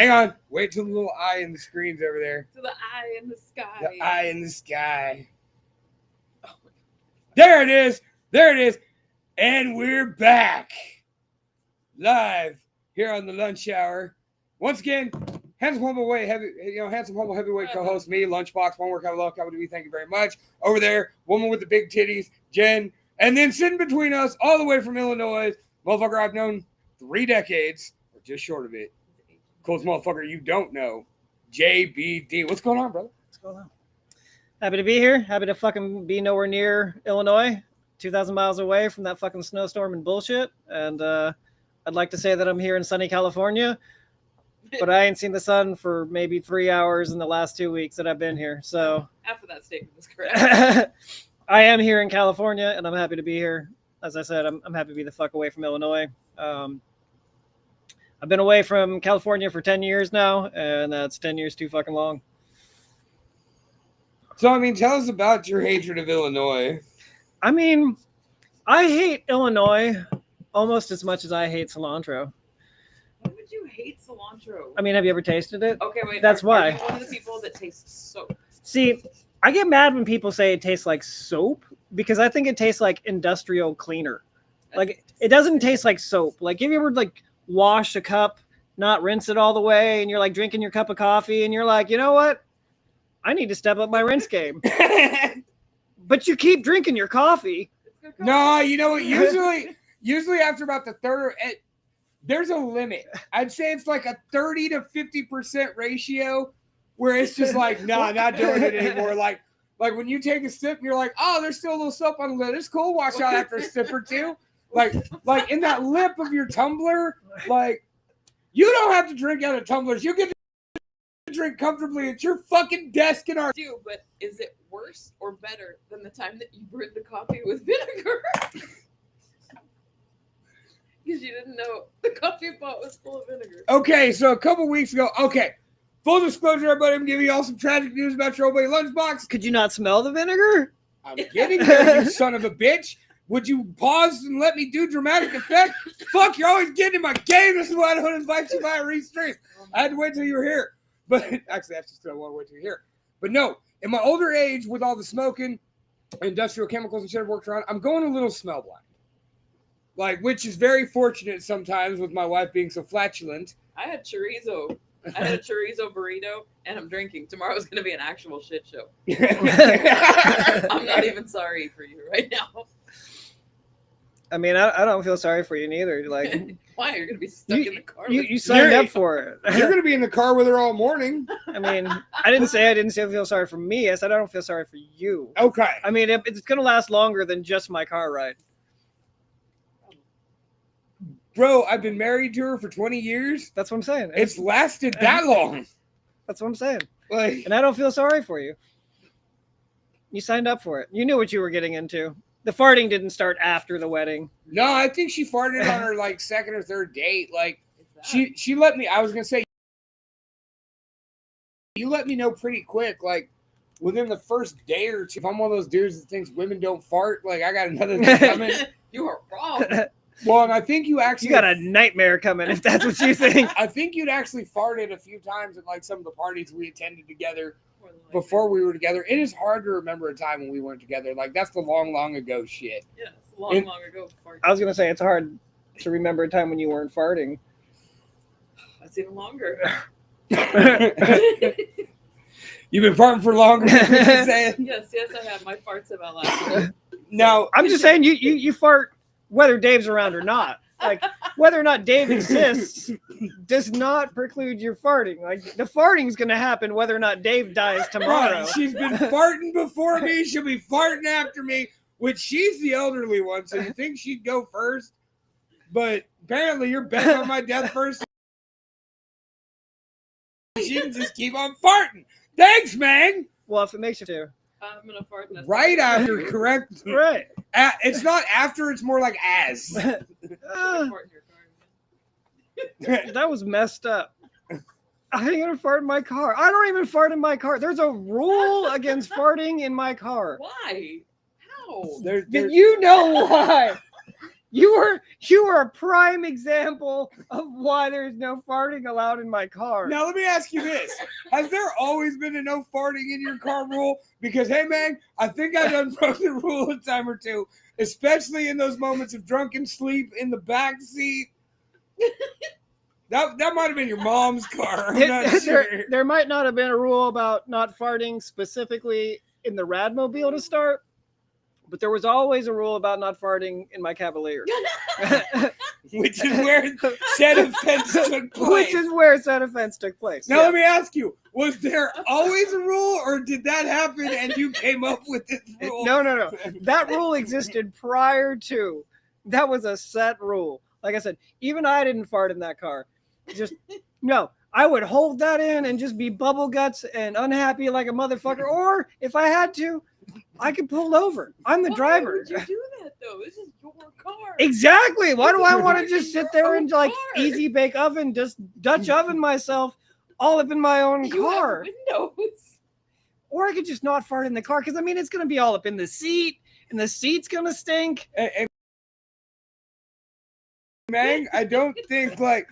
Hang on. Wait till the little eye in the screen's over there. To the eye in the sky. The eye in the sky. There it is. There it is. And we're back. Live here on the lunch hour. Once again, handsome humble heavyweight co-host me, Lunchbox, One Workout Love, KWD, thank you very much. Over there, woman with the big titties, Jen. And then sitting between us, all the way from Illinois, motherfucker I've known 3 decades, or just short of it. Coolest motherfucker you don't know, JBD. What's going on, brother? What's going on? Happy to be here. Happy to fucking be nowhere near Illinois, 2,000 miles away from that fucking snowstorm and bullshit. And I'd like to say that I'm here in sunny California, but I ain't seen the sun for maybe 3 hours in the last 2 weeks that I've been here. So half of that statement is correct. I am here in California, and I'm happy to be here. As I said, I'm happy to be the fuck away from Illinois. I've been away from California for 10 years now, and that's 10 years too fucking long. So, I mean, tell us about your hatred of Illinois. I mean, I hate Illinois almost as much as I hate cilantro. Why would you hate cilantro? I mean, have you ever tasted it? Okay, wait. That's why. Are you one of the people that tastes soap? See, I get mad when people say it tastes like soap because I think it tastes like industrial cleaner. Like, it doesn't taste like soap. Like, have you ever, like, wash a cup, not rinse it all the way, and you're, like, drinking your cup of coffee, and you're like, you know what? I need to step up my rinse game. But you keep drinking your coffee. No, you know what? Usually after about the third, there's a limit. I'd say it's like a 30 to 50% ratio where it's just like, nah, not doing it anymore. Like when you take a sip and you're like, oh, there's still a little soap on the lid. It's cool. Wash out after a sip or two. Like in that lip of your tumbler, like you don't have to drink out of tumblers. You get to drink comfortably at your fucking desk in our. But is it worse or better than the time that you brewed the coffee with vinegar? Because you didn't know the coffee pot was full of vinegar. Okay, so a couple weeks ago. Okay, full disclosure, everybody, I'm giving you all some tragic news about your old buddy Lunchbox. Could you not smell the vinegar? I'm getting there, you son of a bitch. Would you pause and let me do dramatic effect? Fuck, you're always getting in my game. This is why I don't invite you by a restream. I had to wait till you were here. But actually, I still want to wait till you're here. But no, in my older age, with all the smoking, industrial chemicals and shit I've worked around, I'm going a little smell blind. Like, which is very fortunate sometimes with my wife being so flatulent. I had chorizo. I had a chorizo burrito, and I'm drinking. Tomorrow's going to be an actual shit show. I'm not even sorry for you right now. I mean, I don't feel sorry for you neither. Like, why? You're going to be stuck in the car. You signed up for it. You're going to be in the car with her all morning. I mean, I didn't say feel sorry for me. I said I don't feel sorry for you. Okay. I mean, it's going to last longer than just my car ride. Bro, I've been married to her for 20 years. That's what I'm saying. It's lasted that long. That's what I'm saying. Like, and I don't feel sorry for you. You signed up for it. You knew what you were getting into. The farting didn't start after the wedding. No, I think she farted on her like second or third date. Like she let me. I was gonna say you let me know pretty quick. Like within the first day or two. If I'm one of those dudes that thinks women don't fart, like I got another thing coming. You are wrong. Well, and I think you got a nightmare coming if that's what you think. I think you'd actually farted a few times at like some of the parties we attended together before we were together. It is hard to remember a time when we weren't together. Like that's the long ago shit. Yeah, it's long ago. I was gonna say it's hard to remember a time when you weren't farting. That's even longer. You've been farting for longer than what you're saying? Yes, I have. My farts have outlasted. No, I'm just saying you fart whether Dave's around or not. Like whether or not Dave exists does not preclude your farting. Like the farting's gonna happen whether or not Dave dies tomorrow. Right. She's been farting before me. She'll be farting after me. Which she's the elderly one, so you think she'd go first? But apparently you're betting on my death first. She can just keep on farting. Thanks, man. Well, if it makes you too. I'm gonna fart. Right after, correct? Right. It's not after. It's more like as. That was messed up. I ain't gonna fart in my car. I don't even fart in my car. There's a rule against farting in my car. Why? How? You know why? You are a prime example of why there's no farting allowed in my car. Now let me ask you this: has there always been a no farting in your car rule? Because hey, man, I think I done broke the rule a time or two, especially in those moments of drunken sleep in the back seat. That might have been your mom's car. I'm not sure. There might not have been a rule about not farting specifically in the Radmobile to start, but there was always a rule about not farting in my Cavalier. Which is where said offense took place. Which is where said offense took place. Now let me ask you, was there always a rule or did that happen and you came up with this rule? No. That rule existed prior to. That was a set rule. Like I said, even I didn't fart in that car. Just no. I would hold that in and just be bubble guts and unhappy like a motherfucker. Or if I had to, I could pull over. I'm the driver. Why would you do that though? This is your car. Exactly. Why do I want to just sit there and like car. easy bake oven, just Dutch oven myself all up in my own You car? have windows. Or I could just not fart in the car because I mean it's gonna be all up in the seat, and the seat's gonna stink. And man, I don't think like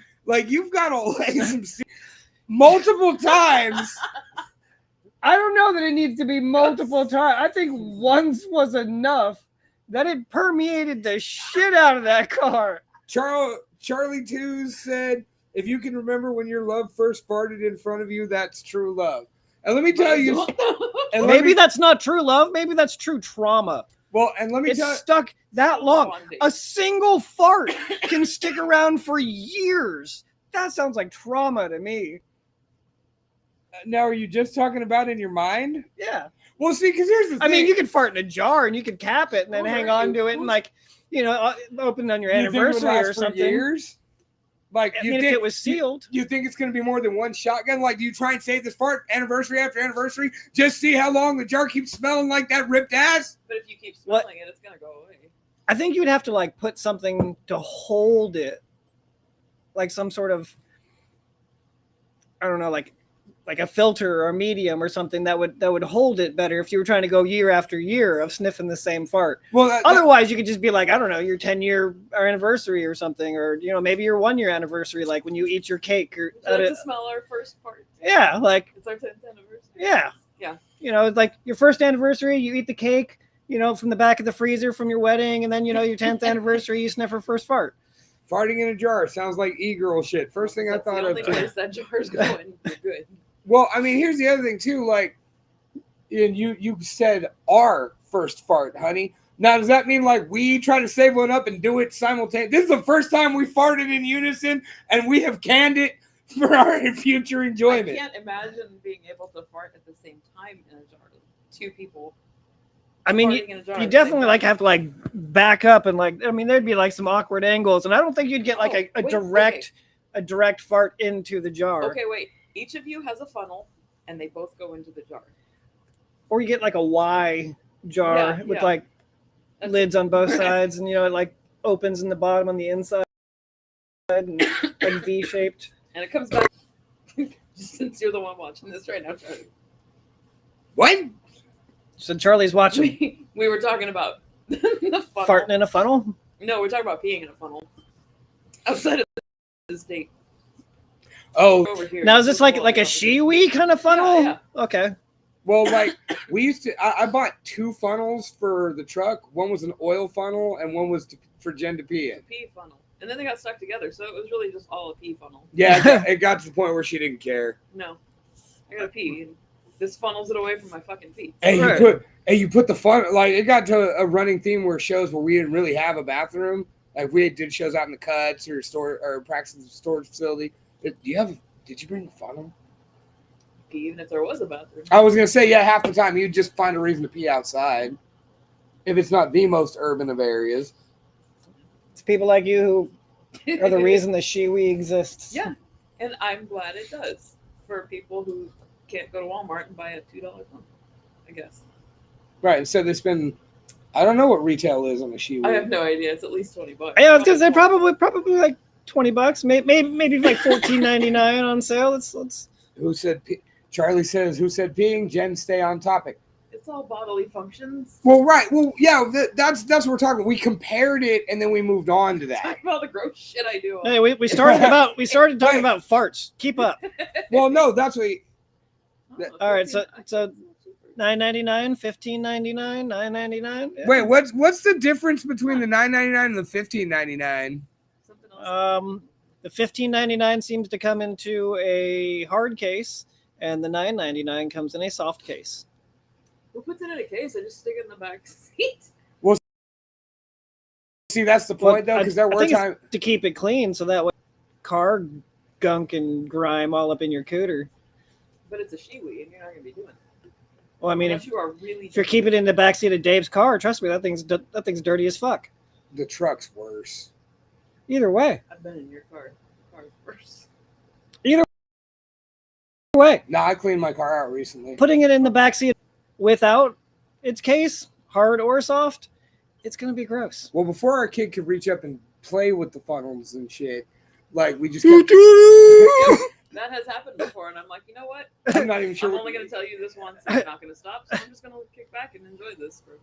you've got to lay some multiple times. I don't know that it needs to be multiple times. I think once was enough. That it permeated the shit out of that car. Charlie Twos said, if you can remember when your love first farted in front of you, that's true love. And let me tell you, and maybe that's not true love. Maybe that's true trauma. Well, and let me It's tell you, stuck that long. A single fart can stick around for years. That sounds like trauma to me. now are you just talking about in your mind? Yeah. Well, see, because here's the thing. I mean, you could fart in a jar and you could cap it and then hang on to it and like, open on your anniversary or something. Years? Like, I mean, if it was sealed. You think it's going to be more than one shotgun? Like, do you try and save this fart anniversary after anniversary? Just see how long the jar keeps smelling like that ripped ass? But if you keep smelling it, it's going to go away. I think you'd have to like put something to hold it. Like some sort of, I don't know, like a filter or medium or something that would hold it better if you were trying to go year after year of sniffing the same fart. Well, otherwise you could just be like, I don't know, your 10-year anniversary or something, or maybe your 1-year anniversary, like when you eat your cake or to smell our first fart. Yeah, like it's our 10th anniversary. Yeah. It's like your first anniversary, you eat the cake, from the back of the freezer from your wedding, and then your 10th anniversary, you sniff her first fart. Farting in a jar sounds like e-girl shit. First thing That's I thought the of. only place that jar's going. You're good. Well, I mean, here's the other thing too. Like, and you said our first fart, honey. Now, does that mean like we try to save one up and do it simultaneously? This is the first time we farted in unison, and we have canned it for our future enjoyment. I can't imagine being able to fart at the same time in a jar. Two people. I mean, you definitely like have to like back up and like, I mean, there'd be like some awkward angles, and I don't think you'd get like a direct fart into the jar. Okay, wait. Each of you has a funnel, and they both go into the jar. Or you get like a Y jar with like lids on both sides, and it like opens in the bottom on the inside, and like V-shaped. And it comes back. Since you're the one watching this right now, Charlie. What? So Charlie's watching. We were talking about the funnel. Farting in a funnel? No, we're talking about peeing in a funnel. Outside of this date. Oh, over here. Now is this like a shiwi kind of funnel? Yeah. Okay. Well, like we used to, I bought 2 funnels for the truck. One was an oil funnel, and one was for Jen to pee in. Pee funnel, and then they got stuck together, so it was really just all a pee funnel. Yeah, it got to the point where she didn't care. No, I gotta pee. And this funnels it away from my fucking feet. And you put the funnel, like it got to a running theme where shows where we didn't really have a bathroom, like we did shows out in the cuts or practice at the storage facility. Did you bring a funnel? Even if there was a bathroom. I was gonna say, yeah, half the time you'd just find a reason to pee outside. If it's not the most urban of areas. It's people like you who are the reason the shiwi exists. Yeah. And I'm glad it does. For people who can't go to Walmart and buy a $2 funnel, I guess. Right, and so they spend, I don't know what retail is on a shiwi. I have no idea. It's at least $20. Yeah, I was gonna say probably like $20, maybe like $14.99 on sale. Let's. Who said? Charlie says, "Who said peeing?" Jen, stay on topic. It's all bodily functions. Well, right. Well, yeah. That's what we're talking about. We compared it, and then we moved on to that. Talk about the gross shit I do. Hey, we started talking about farts. Keep up. Well, no, that's what. All right, so $9.99, $15.99, $9.99. Yeah. Wait, what's the difference between the $9.99 and the $15.99? Something else. The $15.99 seems to come into a hard case, and the $9.99 comes in a soft case. Who puts it in a case? I just stick it in the back seat. Well, see, that's the point, though, because there were times to keep it clean, so that way car gunk and grime all up in your cooter. But it's a Shiwi, and you're not going to be doing it. Well, I mean, if you are really, if you're keeping it in the backseat of Dave's car, trust me, that thing's dirty as fuck. the truck's worse. Either way. I've been in your car. Car's worse. Either way. No, I cleaned my car out recently. Putting it in the backseat without its case, hard or soft, it's going to be gross. Well, before our kid could reach up and play with the funnels and shit, like we just kept... That has happened before, and I'm like, you know what? I'm not even sure. I'm only going to tell you this once, and I'm not going to stop, so I'm just going to kick back and enjoy this for a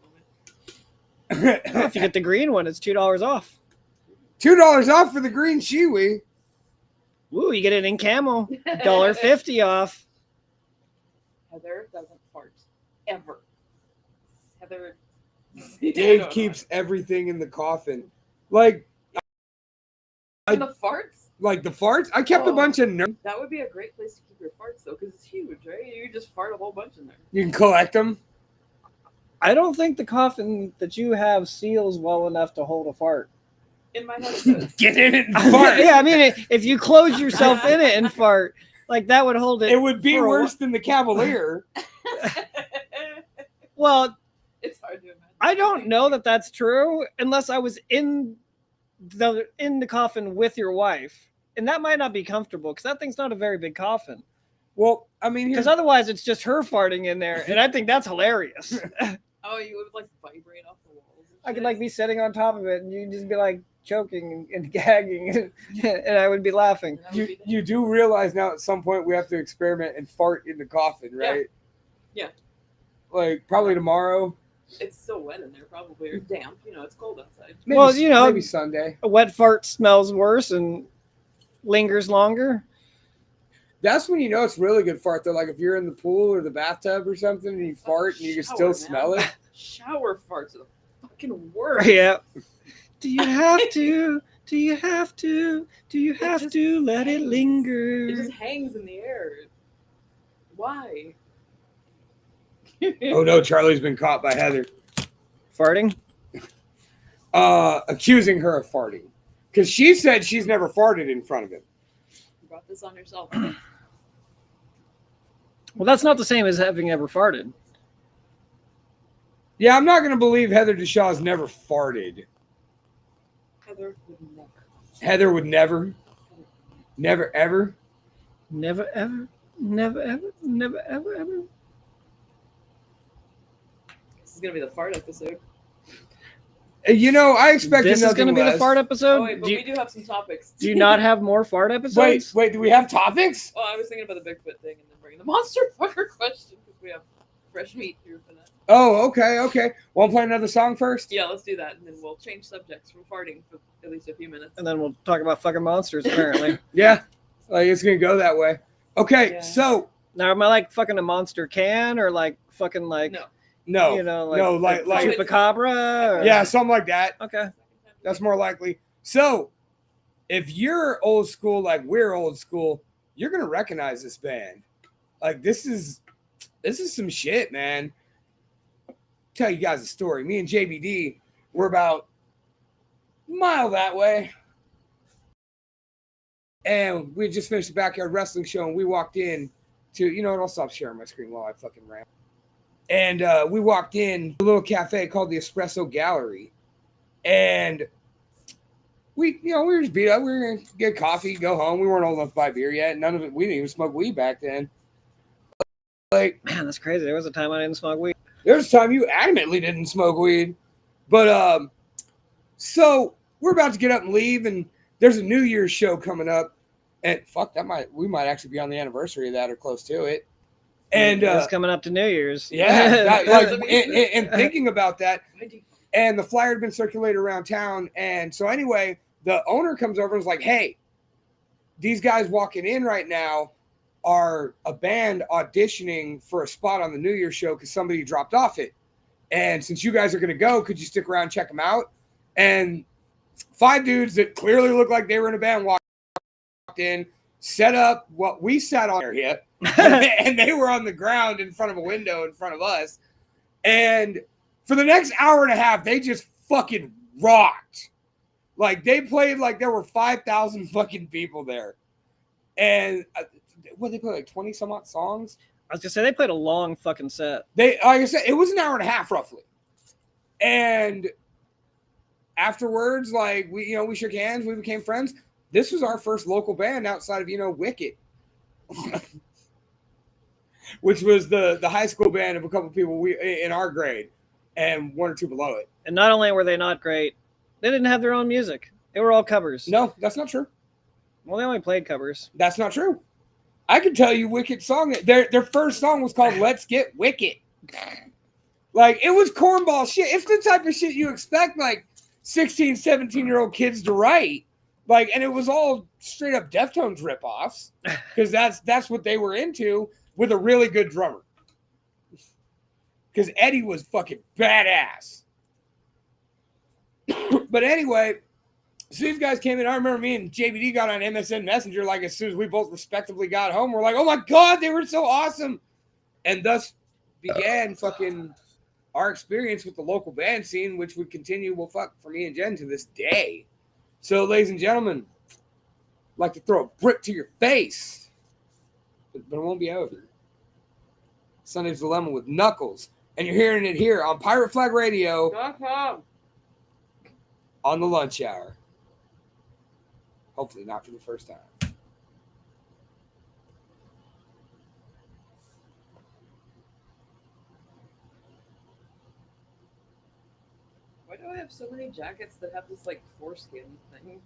moment. If you get the green one, it's $2 off. $2 off for the green Shiwi. Woo, you get it in camo. $1.50 off. Heather doesn't fart. Ever. Heather... Dave keeps everything in the coffin. Like... And the farts? Like the farts? I kept a bunch of... That would be a great place to keep your farts, though, because it's huge, right? You just fart a whole bunch in there. You can collect them? I don't think the coffin that you have seals well enough to hold a fart. In my head, it does. Get in it and fart. Yeah, I mean, if you close yourself in it and fart, like that would hold it. It would be worse than the Cavalier. Well, it's hard to imagine. I don't know that that's true unless I was in the coffin with your wife, and that might not be comfortable because that thing's not a very big coffin. Well, I mean, because otherwise it's just her farting in there, and I think that's hilarious. Oh, you would like vibrate off the walls. I could like be sitting on top of it, and you'd just be like choking and gagging, and I would be laughing. You do realize now at some point we have to experiment and fart in the coffin, right? Yeah. Like probably tomorrow. It's still wet in there, probably, or damp. You know, it's cold outside. Maybe, maybe Sunday. A wet fart smells worse and lingers longer. That's when you know it's really good fart, though. Like if you're in the pool or the bathtub or something and you fart and you can still smell it. Shower farts are the fucking worst. Yeah. Do you have to? Do you have to? Do you have to let it linger? It just hangs in the air. Why? Oh no, Charlie's been caught by Heather. Farting? Accusing her of farting. Because she said she's never farted in front of him. You brought this on yourself. Well, that's not the same as having ever farted. Yeah, I'm not going to believe Heather Deshaw's never farted. Heather would never. Heather would never? Never, ever? Never, ever? Never, ever? Never, ever, ever? This is going to be the fart episode. You know, I expected this is going to be the fart episode. Oh, wait, but we do have some topics. Do you not have more fart episodes? Wait, do we have topics? Well, I was thinking about the Bigfoot thing and then bringing the monster fucker question because we have fresh meat here for that. Oh, okay. Want to play another song first? Yeah, let's do that, and then we'll change subjects from farting for at least a few minutes. And then we'll talk about fucking monsters, apparently. Yeah, like it's going to go that way. Okay, Yeah. So... Now, am I like fucking a monster can or like fucking like... No. You know, like chupacabra? Or... Yeah, something like that. Okay. That's more likely. So, if you're old school, like we're old school, you're gonna recognize this band. Like this is some shit, man. Tell you guys a story. Me and JBD were about a mile that way, and we had just finished the backyard wrestling show, and we walked in to, you know what? I'll stop sharing my screen while I fucking rant. And we walked in a little cafe called the Espresso Gallery. And we were just beat up. We were going to get coffee, go home. We weren't old enough to buy beer yet. None of it. We didn't even smoke weed back then. Like, man, that's crazy. There was a time I didn't smoke weed. There was a time you adamantly didn't smoke weed. But so we're about to get up and leave, and there's a New Year's show coming up. And fuck, we might actually be on the anniversary of that or close to it. And it's coming up to New Year's. Yeah, and thinking about that, and the flyer had been circulated around town. And so anyway, the owner comes over and is like, hey, these guys walking in right now are a band auditioning for a spot on the New Year's show because somebody dropped off it. And since you guys are going to go, could you stick around and check them out? And 5 dudes that clearly looked like they were in a band walked in, set up what we sat on area, and they were on the ground in front of a window in front of us. And for the next hour and a half, they just fucking rocked. Like, they played like there were 5,000 fucking people there. And what, they played like 20 some odd songs? I was gonna say they played a long fucking set. Like I said, it was an hour and a half roughly. And afterwards, like we shook hands, we became friends. This was our first local band outside of Wicked, which was the high school band of a couple people in our grade, and 1 or 2 below it. And not only were they not great, they didn't have their own music. They were all covers. No, that's not true. Well, they only played covers. That's not true. I can tell you Wicked song. Their first song was called Let's Get Wicked. Like, it was cornball shit. It's the type of shit you expect like 16, 17-year-old kids to write. Like, and it was all straight up Deftones ripoffs because that's what they were into with a really good drummer. Because Eddie was fucking badass. But anyway, as soon as guys came in, I remember me and JBD got on MSN Messenger, like as soon as we both respectively got home. We're like, oh my God, they were so awesome. And thus began fucking our experience with the local band scene, which would continue, for me and Jen to this day. So, ladies and gentlemen, I'd like to throw a brick to your face. But it won't be over. Sunday's Dilemma with Knuckles. And you're hearing it here on Pirate Flag Radio on the lunch hour. Hopefully not for the first time. Why do I have so many jackets that have this like foreskin thing?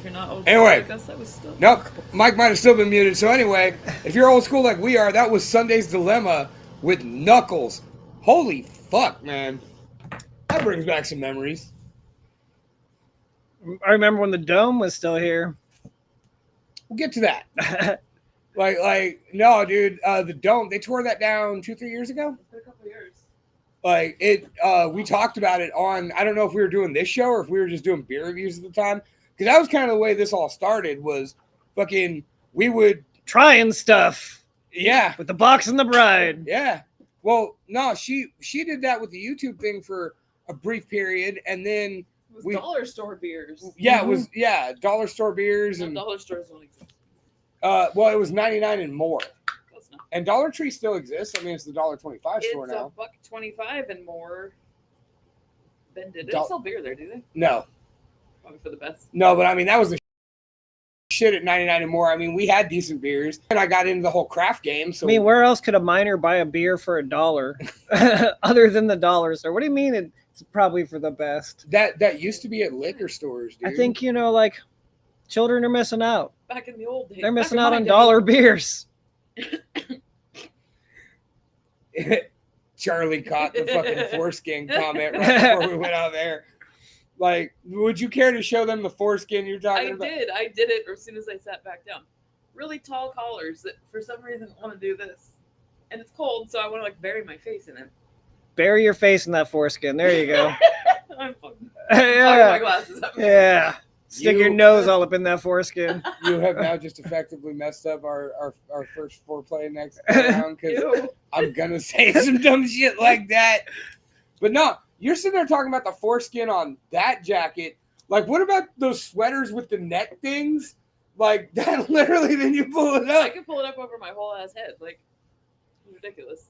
you're not old Anyway. school, I guess I was still. Nope, Mike might have still been muted. So anyway, if you're old school like we are, that was Sunday's Dilemma with Knuckles. Holy fuck, man. That brings back some memories. I remember when the Dome was still here. We'll get to that. No, dude, the Dome, they tore that down 2-3 years ago. It's been a couple of years. Like it, we talked about it on, I don't know if we were doing this show or if we were just doing beer reviews at the time. Because that was kind of the way this all started was fucking, we would. Trying stuff. Yeah. With the box and the bride. Yeah. Well, no, she did that with the YouTube thing for a brief period. And then. It was dollar store beers. Yeah, it was, dollar store beers. And dollar stores don't exist. Well, it was 99 and more. Close enough. And Dollar Tree still exists. I mean, it's the $1.25 store now. It's $1.25 and more. Then did they sell beer there? Do they? No. Probably for the best. No, but I mean, that was the shit at 99 and more. I mean, we had decent beers, and I got into the whole craft game. So I mean, where else could a miner buy a beer for $1 other than the dollar store? What do you mean it's probably for the best? That used to be at liquor stores, dude. I think, like children are missing out. Back in the old days. They're missing out on dollar beers. Charlie caught the fucking foreskin comment right before we went out there. Like, would you care to show them the foreskin you're talking about? I did it as soon as I sat back down. Really tall collars that for some reason want to do this. And it's cold, so I want to bury my face in it. Bury your face in that foreskin. There you go. I'm fucking Yeah. my glasses up. Yeah. Stick your nose all up in that foreskin. You have now just effectively messed up our first foreplay next round because I'm gonna say some dumb shit like that. But no, you're sitting there talking about the foreskin on that jacket. Like, what about those sweaters with the neck things? Like that, literally. Then you pull it up. I can pull it up over my whole ass head. Like, ridiculous.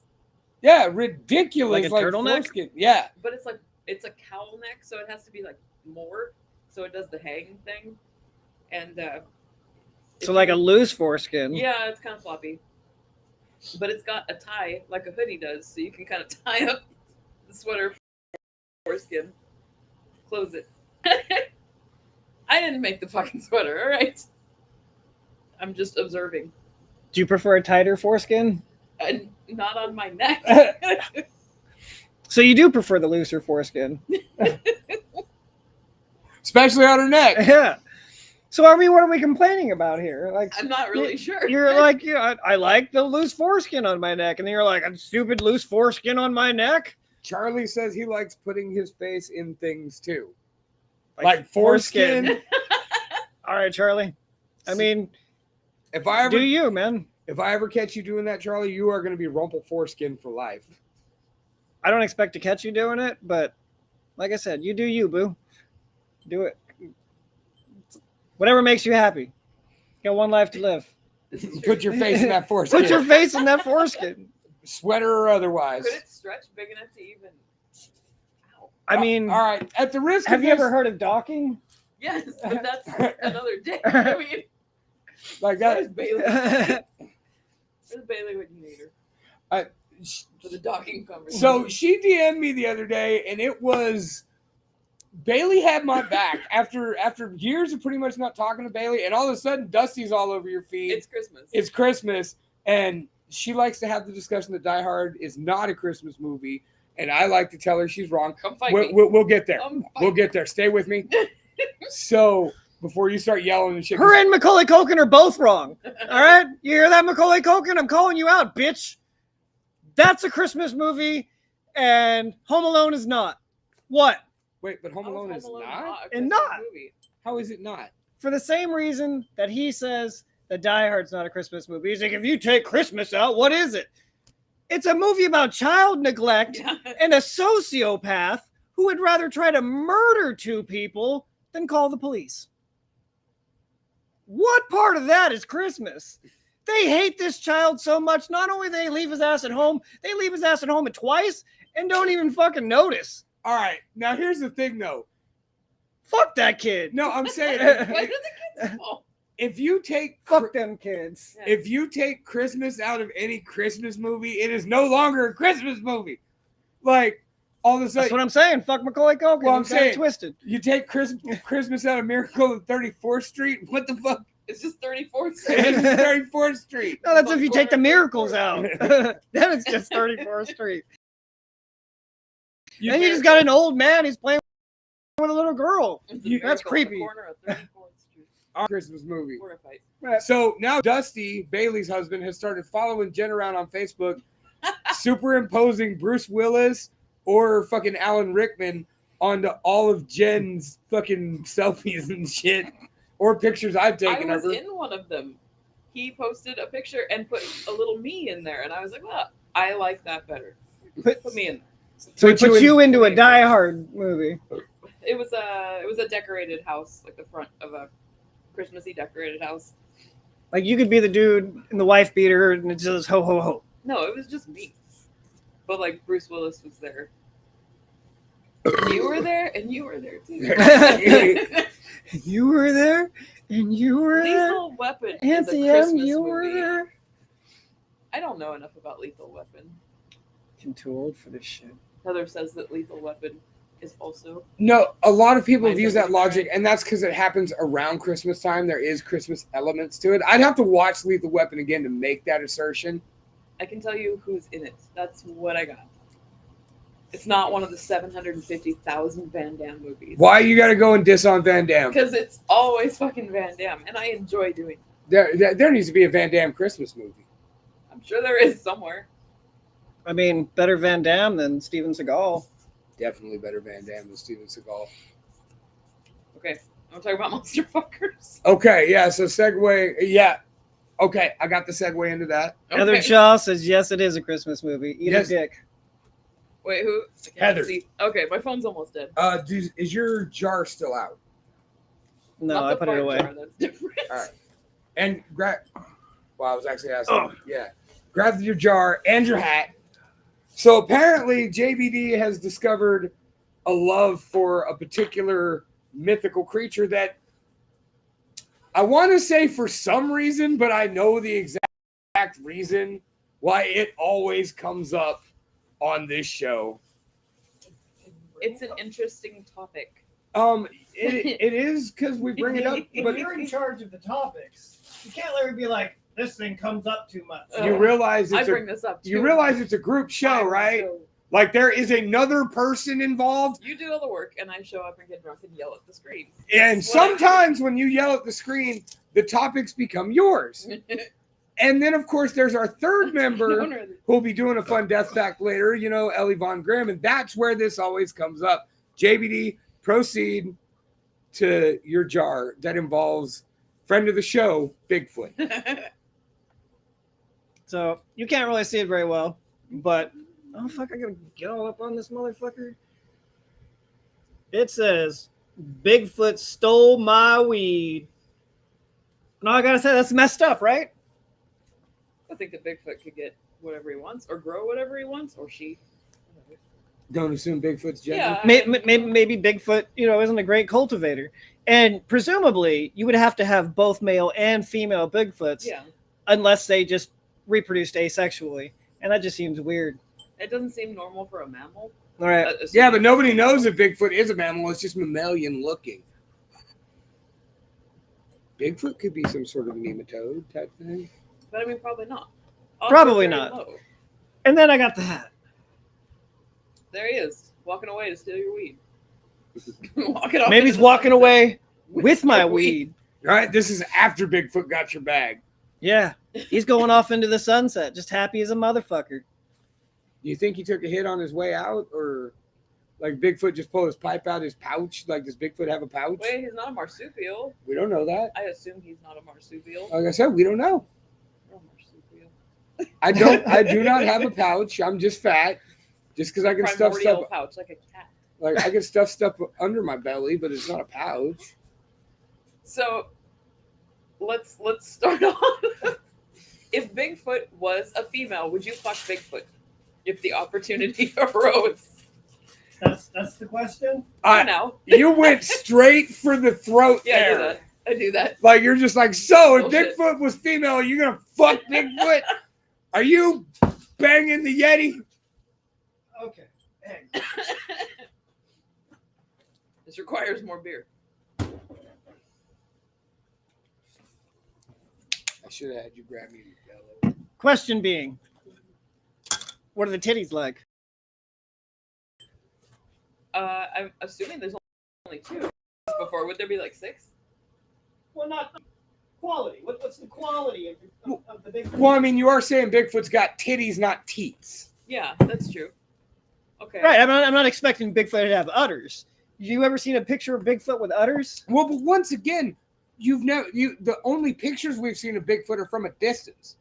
Yeah, ridiculous. Like a turtleneck? Foreskin. Yeah, But it's a cowl neck, so it has to be more. So it does the hang thing, and So like a loose foreskin. yeah, it's kind of floppy, but it's got a tie like a hoodie does, so you can kind of tie up the sweater foreskin, close it. I didn't make the fucking sweater, all right. I'm just observing, Do you prefer a tighter foreskin? and not on my neck. So you do prefer the looser foreskin. especially on her neck. Yeah. So I mean, what are we complaining about here? Like, I'm not really sure. You're like, I like the loose foreskin on my neck, and then you're like, a stupid loose foreskin on my neck. Charlie says he likes putting his face in things too, like foreskin. All right, Charlie. I mean, If I ever do you, man? If I ever catch you doing that, Charlie, you are going to be rumple foreskin for life. I don't expect to catch you doing it, but like I said, you do you, boo. Do it. Whatever makes you happy. You got one life to live. Put your face in that foreskin. Put your face in that foreskin. Sweater or otherwise. Could it stretch big enough to even? Ow. I mean, all right. At the risk have of you ever heard of docking? Yes, but that's another day. I mean, like where's that? Bailey? Where's Bailey when you need her? For the docking conversation. So she DM'd me the other day, and it was Bailey had my back after years of pretty much not talking to Bailey, and all of a sudden Dusty's all over your feed. It's Christmas. It's Christmas, and she likes to have the discussion that Die Hard is not a Christmas movie, and I like to tell her she's wrong. Come fight We'll, me. we'll get there. Come fight We'll get there. Stay with me. So before you start yelling and shit, Her and Macaulay Culkin are both wrong. All right? You hear that, Macaulay Culkin? I'm calling you out, bitch. That's a Christmas movie, and Home Alone is not. What? wait, but Home How Alone is a not? Christmas And not. movie? How is it not? For the same reason that he says that Die Hard's not a Christmas movie. He's like, if you take Christmas out, what is it? It's a movie about child neglect and a sociopath who would rather try to murder two people than call the police. What part of that is Christmas? They hate this child so much. Not only they leave his ass at home, they leave his ass at home twice and don't even fucking notice. All right. Now here's the thing, though. Fuck that kid. No, I'm saying Why do the kids fall? if you take Fuck them kids. if you take Christmas out of any Christmas movie, it is no longer a Christmas movie. Like all of a That's sudden what I'm saying. Fuck Macaulay Culkin. Well, I'm He's got it saying- twisted. you take Christmas out of Miracle on 34th Street. What the fuck? It's just 34th It's Street. 34th Street. No, that's if you take the miracles 34th. out. Then it's just 34th Street. You And you bear- just got an old man. He's playing with a little girl. It's a You- that's miracle on the creepy. corner of 34th Street. Our Christmas movie. We're a fight. So now Dusty, Bailey's husband, has started following Jen around on Facebook, superimposing Bruce Willis or fucking Alan Rickman onto all of Jen's fucking selfies and shit, or pictures I've I taken was of her. in one of them. He posted a picture and put a little me in there, and I was like, well, I like that better. Put me in there. So he Put you puts in- you into a Die Hard movie. It was a decorated house, like the front of a Christmassy decorated house. Like you could be the dude in the wife beater, and it says ho ho ho. No, it was just me. But like Bruce Willis was there. And you were there, and you were there too. You were there, and you were there. Lethal Weapon is a Auntie M, Christmas you were movie. there. I don't know enough about Lethal Weapon. I'm too old for this shit. Heather says that Lethal Weapon is also. No, a lot of people have Mine's used that a- logic, and that's because it happens around Christmas time. There is Christmas elements to it. I'd have to watch Lethal Weapon again to make that assertion. I can tell you who's in it. That's what I got. It's not one of the 750,000 Van Damme movies. Why you got to go and diss on Van Damme? Because it's always fucking Van Damme, and I enjoy doing it. There needs to be a Van Damme Christmas movie. I'm sure there is somewhere. I mean, better Van Damme than Steven Seagal. Definitely better Van Damme than Steven Seagal. Okay, I'm talking about monster fuckers. Okay, yeah, so segue. Yeah. Okay, I got the segue into that. Heather Okay. Shaw says, yes, it is a Christmas movie. Eat Yes. a dick. Wait, who? I can't Heather. see. Okay, my phone's almost dead. Is your jar still out? No, Not I the put it fart away. jar, that's different. All right. And grab. Well, I was actually asking. Oh. Yeah. Grab your jar and your hat. So apparently, JBD has discovered a love for a particular mythical creature that I want to say for some reason, but I know the exact reason why it always comes up on this show. It's an interesting topic. It is because we bring it up, but you're in charge of the topics. You can't let her be like, this thing comes up too much. you realize I it's bring this up too. you realize it's a group show, right? So Like there is another person involved, you do all the work, and I show up and get drunk and yell at the screen. and That's what I do. sometimes when you yell at the screen, the topics become yours. And then, of course, there's our third member who'll be doing a fun death fact later, you know, Ellie Von Grimm, and that's where this always comes up. JBD, proceed to your jar that involves friend of the show, Bigfoot. So you can't really see it very well, but oh fuck, I gotta get all up on this motherfucker. It says Bigfoot stole my weed. No, I gotta say that's messed up, right? I think that Bigfoot could get whatever he wants, or grow whatever he wants, or she. Don't assume Bigfoot's gender. Yeah. Maybe Bigfoot, isn't a great cultivator, and presumably you would have to have both male and female Bigfoots, Yeah. unless they just reproduced asexually, and that just seems weird. It doesn't seem normal for a mammal. All right, Yeah, but nobody knows if Bigfoot is a mammal. It's just mammalian looking. Bigfoot could be some sort of nematode type thing. But I mean, probably not. Probably very not. low. and then I got the hat. There he is, walking away to steal your weed. Walking off Maybe into he's the walking sunset away with my your weed. All right, this is after Bigfoot got your bag. Yeah, he's going off into the sunset, just happy as a motherfucker. Do you think he took a hit on his way out, or like Bigfoot just pulled his pipe out his pouch? Like, does Bigfoot have a pouch? Wait, he's not a marsupial. We don't know that. I assume he's not a marsupial. Like I said, we don't know. Or a marsupial. I do not have a pouch. I'm just fat. Just because I can stuff Primordial stuff, pouch, like a cat. like I can stuff stuff under my belly, but it's not a pouch. So let's start off. If Bigfoot was a female, would you fuck Bigfoot if the opportunity arose? That's the question. I know. You went straight for the throat Yeah, I do there. that. I do that. Like you're just like, so if Bullshit. Bigfoot was female, are you gonna fuck Bigfoot? Are you banging the Yeti? Okay. This requires more beer. I should have had you grab me. Question being, what are the titties like? I'm assuming there's only 2 before. Would there be like 6? Well, not quality. What's the quality of the big? Well, I mean, you are saying Bigfoot's got titties, not teats. Yeah, that's true. Okay. Right. I'm not expecting Bigfoot to have udders. You ever seen a picture of Bigfoot with udders? Well, but once again, the only pictures we've seen of Bigfoot are from a distance.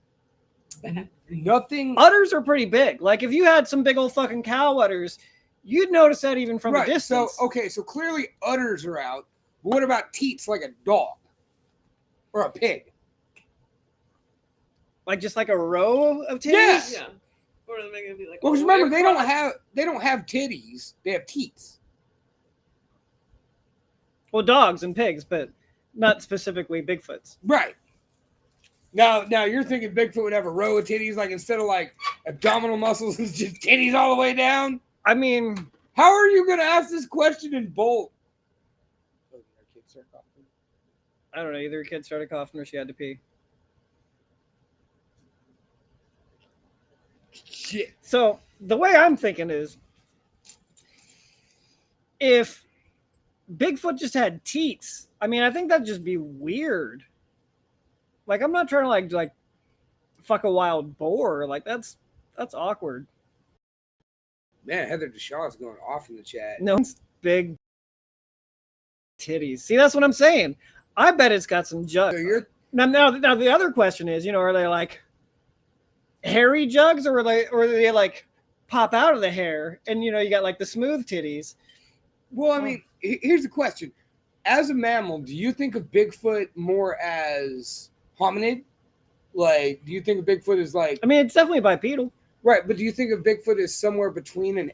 Nothing. Udders are pretty big. Like if you had some big old fucking cow udders, you'd notice that even from a Right. distance. So clearly udders are out. But what about teats like a dog or a pig? Like just like a row of titties? Yeah. Yeah. Or are they gonna be like? Well, all the remember way they don't across? have titties. They have teats. Well, dogs and pigs, but not specifically Bigfoots. Right. Now you're thinking Bigfoot would have a row of titties, like instead of like abdominal muscles, it's just titties all the way down. I mean, How are you going to ask this question in bold? I don't know. Either a kid started coughing or she had to pee. Shit. So the way I'm thinking is, if Bigfoot just had teats, I mean, I think that'd just be weird. Like, I'm not trying to like fuck a wild boar. Like that's awkward. Man, Heather Deshaw is going off in the chat. No, it's big titties. See, that's what I'm saying. I bet it's got some jugs. So you're Now the other question is, are they like hairy jugs, or do they like pop out of the hair, and you got like the smooth titties? well. I mean, here's the question: as a mammal, do you think of Bigfoot more as hominid? Like, do you think of Bigfoot as like I mean, it's definitely bipedal. right? But do you think of Bigfoot as somewhere between an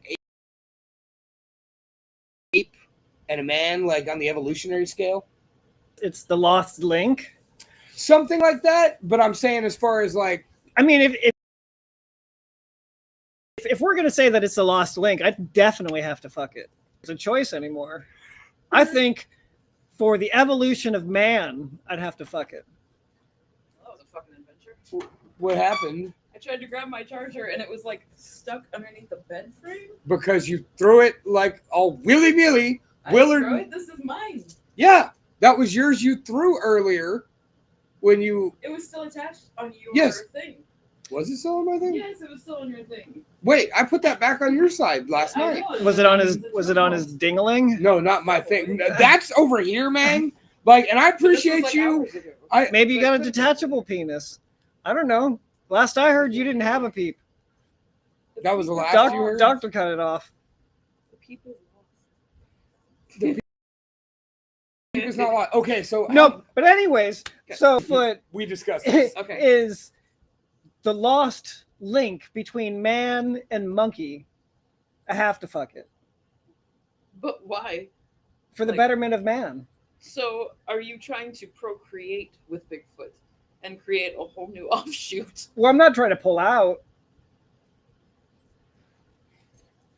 ape and a man, like on the evolutionary scale? It's the lost link. Something like that. But I'm saying, as far as like, I mean, if we're gonna say that it's the lost link, I definitely have to fuck it. It's a choice anymore. I think for the evolution of man, I'd have to fuck it. That was a fucking adventure. what happened? I tried to grab my charger and it was like stuck underneath the bed frame. Because you threw it like all willy-nilly. I Willard- threw it. This is mine. Yeah, that was yours you threw earlier when you... It was still attached on your Yes. thing. Was it still on my thing? Yes, it was still on your thing. Wait, I put that back on your side last I night. know, Was it on his dingling? No, not my thing. That's over here, man. Like, and I This was, appreciate like, you. hours ago. Maybe you got a detachable penis. I don't know. Last I heard, you didn't have a peep. That was the last you heard? Doctor cut it off. The people It's not like, okay, so No, but anyways, so foot we discussed this. Okay. is the lost link between man and monkey. I have to fuck it But why? for the Like- betterment of man. So, are you trying to procreate with Bigfoot and create a whole new offshoot? Well, I'm not trying to pull out.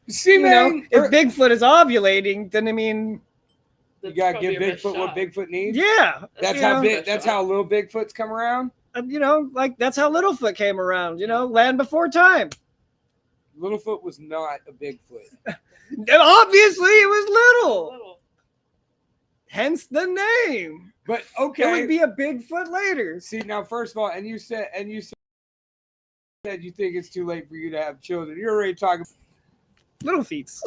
See, You know, man, if Bigfoot is ovulating, then I mean, you That's gotta probably give your best Bigfoot what shot. Bigfoot needs. yeah, That's you how know, big. That's how little Bigfoots come around. like that's how Littlefoot came around. Land before time. Littlefoot was not a Bigfoot. Obviously, it was little. Little. Hence the name. But It okay, would be a Bigfoot later. see now. First of all, and you said you think it's too late for you to have children. You're already talking. Little feets.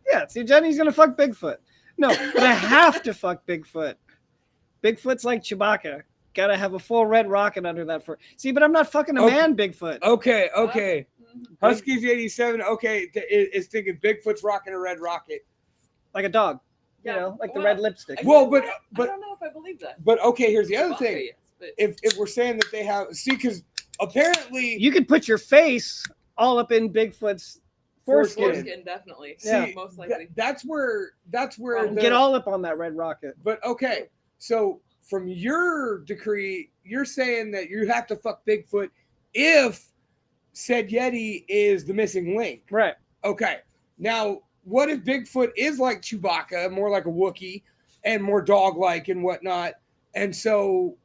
Yeah, see, Jenny's gonna fuck Bigfoot. No, but I have to fuck Bigfoot. Bigfoot's like Chewbacca. Gotta have a full red rocket under that fur. See, but I'm not fucking a Okay. man Bigfoot. Okay. Mhm. Husky's 87. Okay, is thinking Bigfoot's rocking a red rocket. Like a dog. Yeah, Like the well, red lipstick. Well, but- I don't know if I believe that. But okay, here's the other Chewbacca, thing. yes, but If we're saying that they have, see, because apparently You could put your face all up in Bigfoot's foreskin. foreskin, definitely. Yeah. Most likely. that's where Get all up on that red rocket. But okay, so from your decree, you're saying that you have to fuck Bigfoot if said Yeti is the missing link. Right. Okay. Now, what if Bigfoot is like Chewbacca, more like a Wookiee, and more dog-like and whatnot? And so,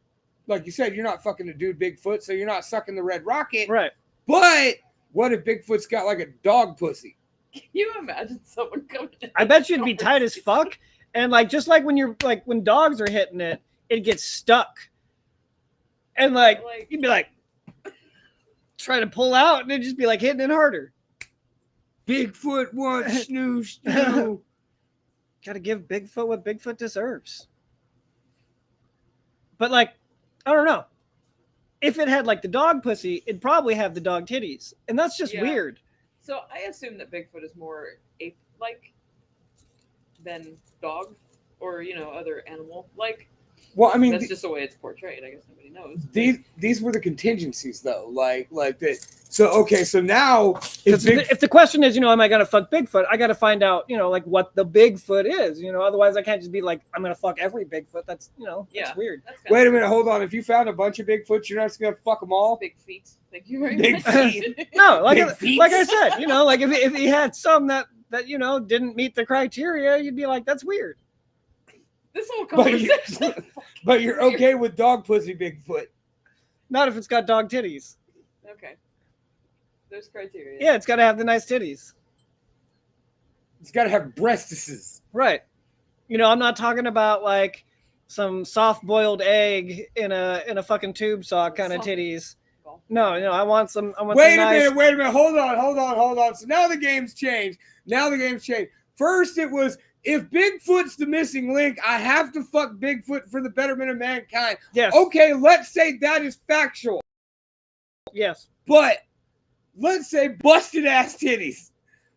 like you said, you're not fucking a dude Bigfoot, so you're not sucking the red rocket. Right. But what if Bigfoot's got like a dog pussy? Can you imagine someone coming in? I bet you'd be tight as fuck. And like just like when you're like when dogs are hitting it, it gets stuck. And like you'd be like trying to pull out and it'd just be like hitting it harder. Bigfoot wants snoo. Gotta give Bigfoot what Bigfoot deserves. But like, I don't know. If it had like the dog pussy, it'd probably have the dog titties. And that's just weird. So I assume that Bigfoot is more ape-like than dog or, other animal-like. Well, I mean, that's just the way it's portrayed. I guess nobody knows. These were the contingencies, though. Like that. So okay, so now if the question is, am I gonna fuck Bigfoot? I gotta find out, like what the Bigfoot is. Otherwise I can't just be like, I'm gonna fuck every Bigfoot. That's that's weird. That's Wait a minute, hold on. If you found a bunch of Bigfoots, you're not just gonna fuck them all? Big feet. Thank you very much. Big feet. No, like I said, like if he had some that didn't meet the criteria, you'd be like, that's weird. This whole conversation. But you're okay with dog pussy Bigfoot. Not if it's got dog titties. Okay. There's criteria. Yeah, it's got to have the nice titties. It's got to have breastises. Right. I'm not talking about like some soft-boiled egg in a fucking tube sock kind of titties. No, I want some. Wait a minute. Hold on. So now the game's changed. First, it was if Bigfoot's the missing link, I have to fuck Bigfoot for the betterment of mankind. Yes. Okay, let's say that is factual. Yes. But let's say busted ass titties.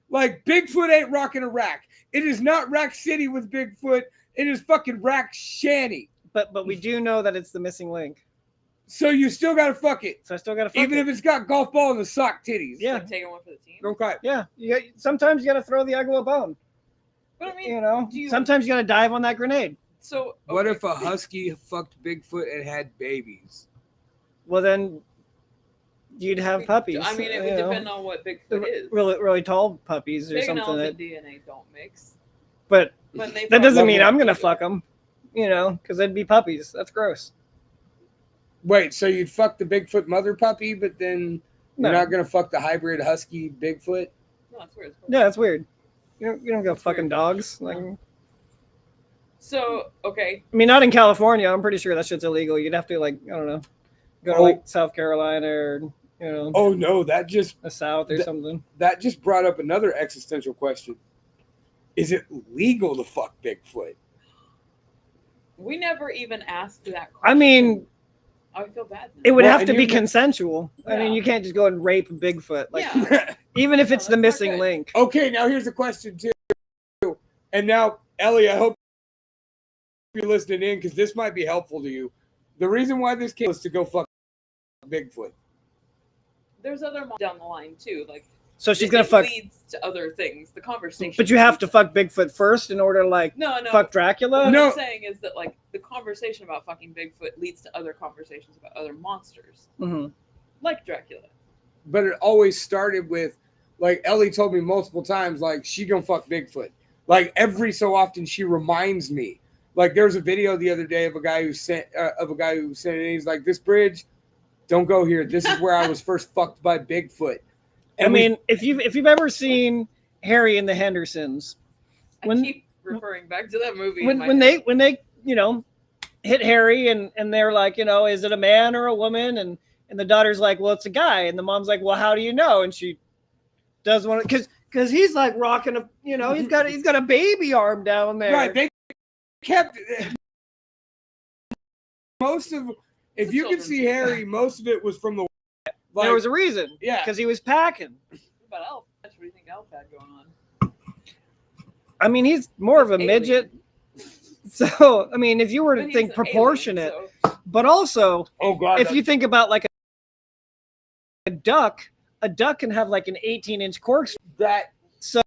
Like Bigfoot ain't rocking a rack. It is not Rack City with Bigfoot. It is fucking Rack Shanty. But we do know that it's the missing link. So you still gotta fuck it. So I still gotta fuck even if it's got golf ball in the sock titties. Yeah. Like taking one for the team. Okay. Yeah. Sometimes you gotta throw the ugly bone. But I mean, sometimes you gotta dive on that grenade. So okay. What if a husky fucked Bigfoot and had babies? Well, then you'd have puppies. I mean, it would depend on what Bigfoot is. Really, really tall puppies or Big something. And elephant DNA don't mix. But that doesn't mean I'm gonna fuck them. Because they'd be puppies. That's gross. Wait, so you'd fuck the Bigfoot mother puppy, but then you're not gonna fuck the hybrid husky Bigfoot? No, that's weird. Yeah, that's weird. You don't go fucking dogs. Like. So okay. I mean, not in California. I'm pretty sure that shit's illegal. You'd have to go to like South Carolina or Oh no, that just the South or something. That just brought up another existential question. Is it legal to fuck Bigfoot? We never even asked that question. I mean, I feel bad now. It would have to be consensual. Yeah. I mean, you can't just go and rape Bigfoot. Even if it's the missing link. Okay, now here's a question too. And now, Ellie, I hope you're listening in because this might be helpful to you. The reason why this kid was to go fuck Bigfoot. There's other down the line too, So she's gonna fuck. Leads to other things. The conversation. But you have to fuck Bigfoot first in order to fuck Dracula. What I'm saying is that the conversation about fucking Bigfoot leads to other conversations about other monsters, like Dracula. But it always started with, Ellie told me multiple times, she gonna fuck Bigfoot. Every so often she reminds me. There was a video the other day of a guy who sent it. And he's like, "This bridge, don't go here. This is where I was first fucked by Bigfoot." And if you've ever seen Harry and the Hendersons, I keep referring back to that movie. When they hit Harry and they're like, is it a man or a woman? And the daughter's like, well, it's a guy. And the mom's like, well, how do you know? And she does want to because he's like rocking a he's got a baby arm down there. Right. They kept most of if you can see Harry, most of it was from the there was a reason. Yeah. Because he was packing. What about Elf? What do you think Elf had going on? I mean, he's more of a midget. So, I mean, if you were to think proportionate, but also, if you think about a duck can have an 18-inch corkscrew. So,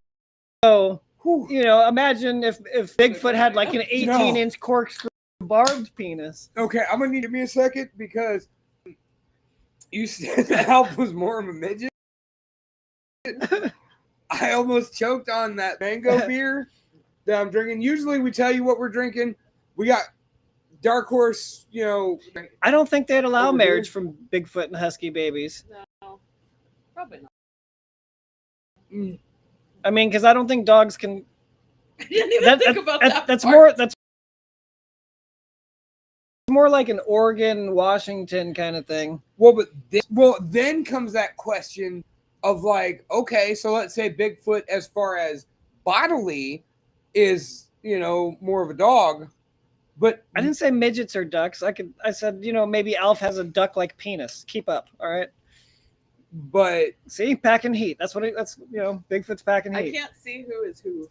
imagine if Bigfoot had an 18-inch corkscrew barbed penis. Okay, I'm gonna need me a second because you said the Elf was more of a midget. I almost choked on that mango beer that I'm drinking. Usually we tell you what we're drinking. We got Dark Horse, I don't think they'd allow Over marriage here? from Bigfoot and husky babies. No, probably not. Mm. I mean, because I don't think dogs can. I didn't even think about that. That's part. more like an Oregon, Washington kind of thing. Well, then comes that question of like, okay, so let's say Bigfoot, as far as bodily, is more of a dog, but I didn't say midgets or ducks. I said, maybe Alf has a duck-like penis. Keep up, all right? but See, packing heat. That's Bigfoot's packing I heat. can't see who is who.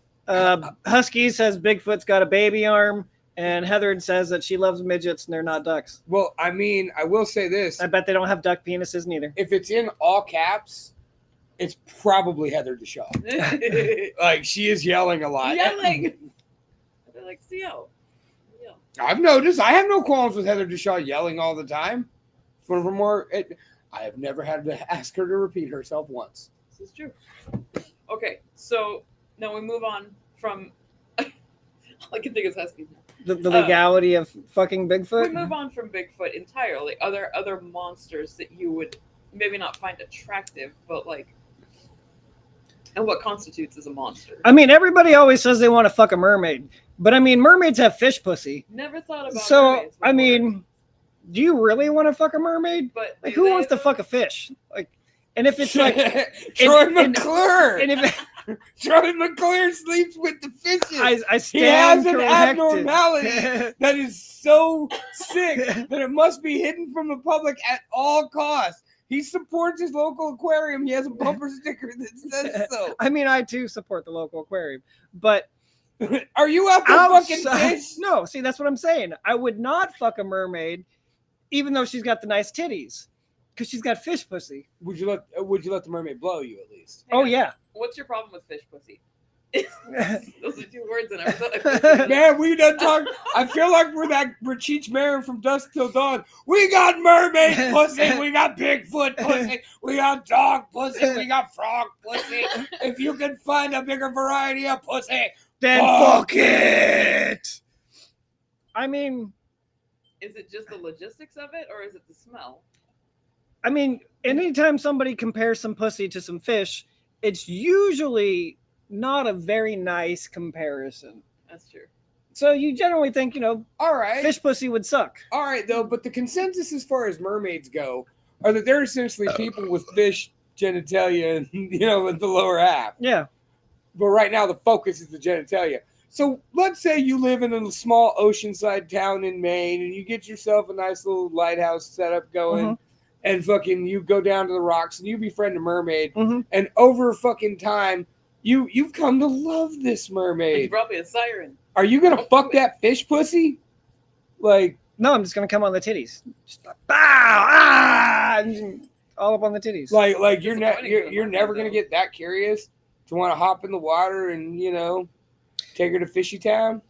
Husky says Bigfoot's got a baby arm, and Heather says that she loves midgets and they're not ducks. well, I mean, I will say this: I bet they don't have duck penises neither. if it's in all caps, it's probably Heather DeShaw. Like, she is yelling a lot. Yelling. They're like, yell. I've noticed. I have no qualms with Heather DeShaw yelling all the time. It's one of her more. I have never had to ask her to repeat herself once. This is true. Okay, so now we move on from. All I can think is huskies now. The legality of fucking We Bigfoot. move on from Bigfoot entirely. Other monsters that you would maybe not find attractive, but like, and what constitutes as a monster? I mean, everybody always says they want to fuck a mermaid, but I mean, mermaids have fish pussy. Never thought about. So, mermaids I before. mean, do you really want to fuck a mermaid? But Like, do who they, wants to though? fuck a fish? Like, and if it's like, Troy and- McClure. and if Troy McClure sleeps with the fishes. I He stand has an corrected. abnormality that is so sick that it must be hidden from the public at all costs. He supports his local aquarium. He has a bumper sticker that says so. I mean, I too support the local aquarium, but Are you out there fucking fish? No, see, that's what I'm saying. I would not fuck a mermaid, even though she's got the nice titties, because she's got fish pussy. Would you let the mermaid blow you at least? Hang Oh on. yeah. What's your problem with fish pussy? Those are two words I never thought of. Man, we done talk. I feel like we're Cheech Marin from Dusk Till Dawn. We got mermaid pussy. We got Bigfoot pussy. We got dog pussy. We got frog pussy. If you can find a bigger variety of pussy, Then fuck it. I mean, Is it just the logistics of it, or is it the smell? I mean, anytime somebody compares some pussy to some fish, it's usually not a very nice comparison. That's true. So you generally think, all right. fish pussy would suck. All right, though, but the consensus as far as mermaids go are that they're essentially people with fish genitalia, in the lower half. Yeah. But right now, the focus is the genitalia. So let's say you live in a small oceanside town in Maine and you get yourself a nice little lighthouse setup going and fucking you go down to the rocks and you befriend a mermaid. Mhm. And over fucking time, you've come to love this It's mermaid. probably a siren. Are you going to fuck that fish pussy? Like, No, I'm just gonna come on the titties. Just like, bow, ah, and all up on the titties. you're Disappointing for the you're never mermaid, gonna though. get that curious to want to hop in the water and take her to Fishy Town.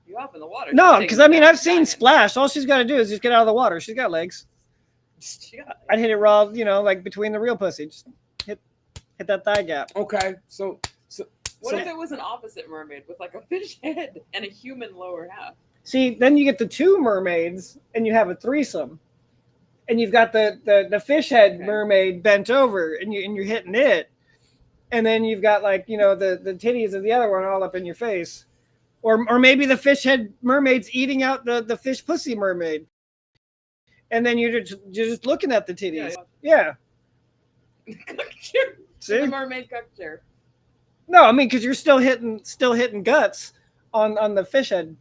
You hop in the water. No, she's because taking I mean a I've seen dive. Splash. All she's got to do is just get out of the water. She's got legs. She got- I'd hit it raw, like between the real pussy. Just hit that thigh gap. Okay, so What So- if it was an opposite mermaid with like a fish head and a human lower half? See, then you get the two mermaids and you have a threesome, and you've got the fish head Okay. mermaid bent over, and you're hitting it, and then you've got the titties of the other one all up in your face, or maybe the fish head mermaid's eating out the fish pussy mermaid, and then you're just looking at the titties. Yeah. Cockchair. See? The mermaid cockchair. No, I mean because you're still hitting guts on the fish head,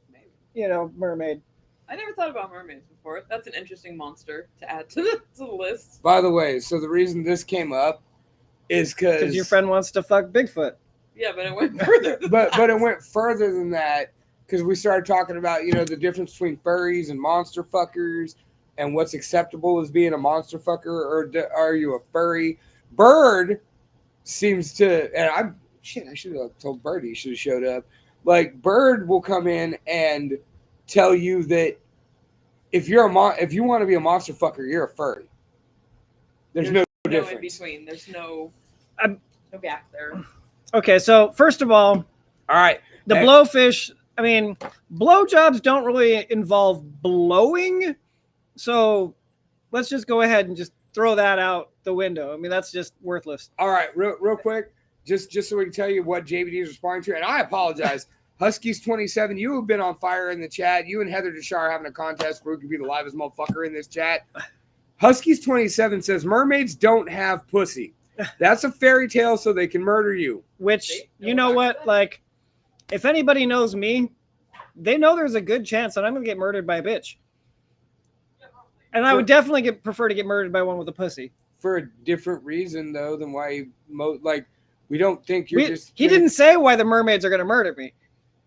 Maybe. mermaid. I never thought about mermaids before. That's an interesting monster to add to the list. by the way, so the reason this came up is Because your friend wants to fuck Bigfoot. Yeah, but it went further. Than but that. it went further than that because we started talking about the difference between furries and monster fuckers and what's acceptable as being a monster fucker or are you a furry. Bird seems to, and I should have told Birdie he should have showed up. Like Bird will come in and tell you that if you want to be a monster fucker, you're a furry. There's no in difference. between. There's no No gap there. Okay, so first of all, All right. the Hey. blowfish. I mean, blowjobs don't really involve blowing, so let's just go ahead and just throw that out the window. I mean, that's just worthless. All right, real quick, just so we can tell you what JBD is responding to, and I apologize. Huskies27, you have been on fire in the chat. You and Heather Deshar are having a contest for who can be the livest motherfucker in this chat. Huskies27 says mermaids don't have pussy. That's a fairy tale, so they can murder you. Which, you know what? Like, if anybody knows me, they know there's a good chance that I'm gonna get murdered by a bitch. And I would definitely prefer to get murdered by one with a pussy. For a different reason, though, than why we don't think you're just. He didn't say why the mermaids are gonna murder me,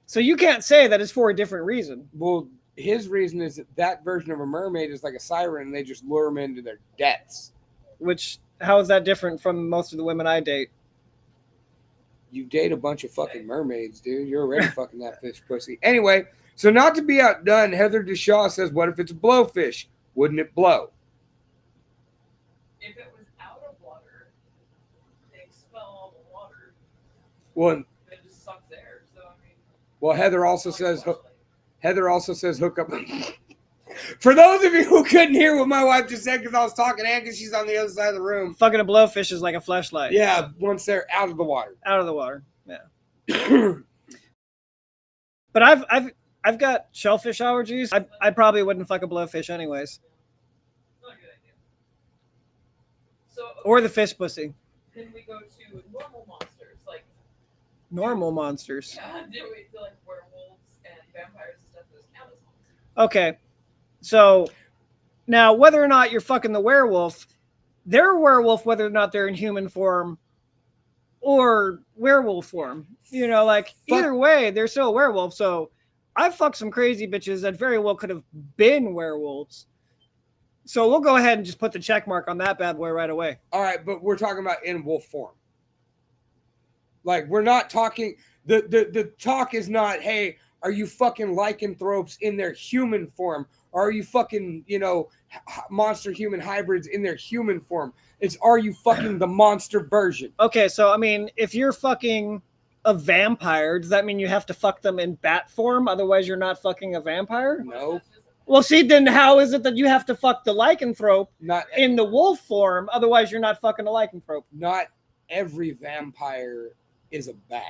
so you can't say that it's for a different reason. Well, his reason is that version of a mermaid is like a siren, and they just lure them into their deaths. Which, how is that different from most of the women I date? You date a bunch of fucking mermaids, dude. You're already fucking that fish pussy. Anyway, so not to be outdone, Heather Deshaw says, what if it's a blowfish? Wouldn't it blow? If it was out of water, they expel all the water. Well, It just sucks air. So I mean. well, Heather also says hook up. For those of you who couldn't hear what my wife just said because I was talking and because she's on the other side of the room. Fucking a blowfish is like a fleshlight. Yeah, once they're out of the water. Out of the water. Yeah. But I've got shellfish allergies. I probably wouldn't fuck a blowfish anyways. Not a good idea. So. Or the fish pussy. Then we go to normal monsters, like. Normal monsters. Yeah, do we feel like werewolves and vampires and stuff? Those count as monsters. Okay. So now whether or not you're fucking the werewolf, they're a werewolf whether or not they're in human form or werewolf form. You know, like either way, they're still a werewolf. So I fucked some crazy bitches that very well could have been werewolves. So we'll go ahead and just put the check mark on that bad boy right away. All right, but we're talking about in wolf form. Like, we're not talking, the talk is not, hey, are you fucking lycanthropes in their human form? Or are you fucking, monster human hybrids in their human form? It's, are you fucking the monster version? Okay, so I mean, if you're fucking a vampire, does that mean you have to fuck them in bat form? Otherwise, you're not fucking a vampire? No. Well, see, then how is it that you have to fuck the lycanthrope Not in the wolf form? Otherwise, you're not fucking a lycanthrope. Not every vampire is a bat.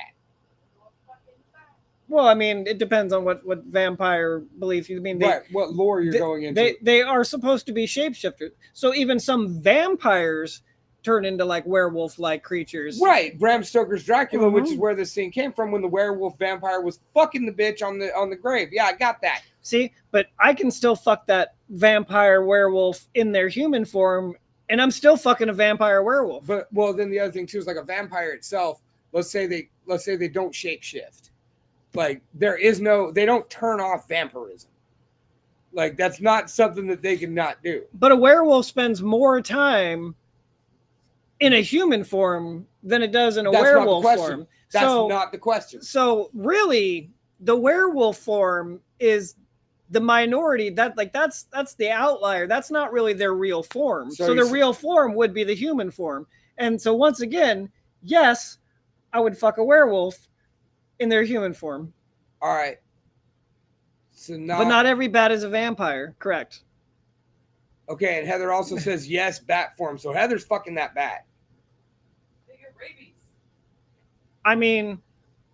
Well, I mean, it depends on what vampire belief you mean. Right, what lore you're going into. They are supposed to be shapeshifters. So even some vampires turn into like werewolf-like creatures. Right, Bram Stoker's Dracula, which is where this scene came from when the werewolf vampire was fucking the bitch on the grave. Yeah, I got that. See, but I can still fuck that vampire werewolf in their human form, and I'm still fucking a vampire werewolf. But well, then the other thing too is like a vampire itself. Let's say they don't shapeshift. Like they don't turn off vampirism. Like that's not something that they can not do. But a werewolf spends more time in a human form than it does in a werewolf form. That's not the question. So really, the werewolf form is the minority. That's the outlier. That's not really their real form. So their real form would be the human form. And so once again, yes, I would fuck a werewolf in their human form. All right. So but not every bat is a vampire. Correct. Okay, and Heather also says yes, bat form. So Heather's fucking that bat. They get rabies. I mean,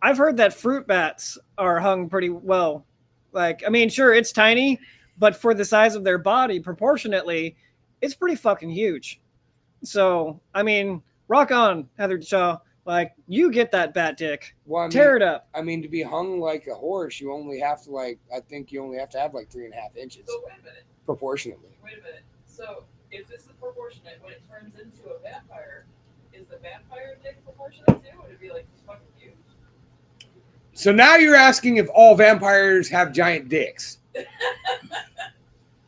I've heard that fruit bats are hung pretty well. Like, I mean, sure, it's tiny, but for the size of their body, proportionately, it's pretty fucking huge. So, I mean, rock on, Heather Shaw. Like, you get that bat dick. Well, tear it up. I mean, to be hung like a horse, you only have to I think you only have to have 3.5 inches. So wait a minute. Proportionately. Wait a minute. So if this is proportionate, when it turns into a vampire, is the vampire dick proportionate too? Would it be like fucking huge? So now you're asking if all vampires have giant dicks. But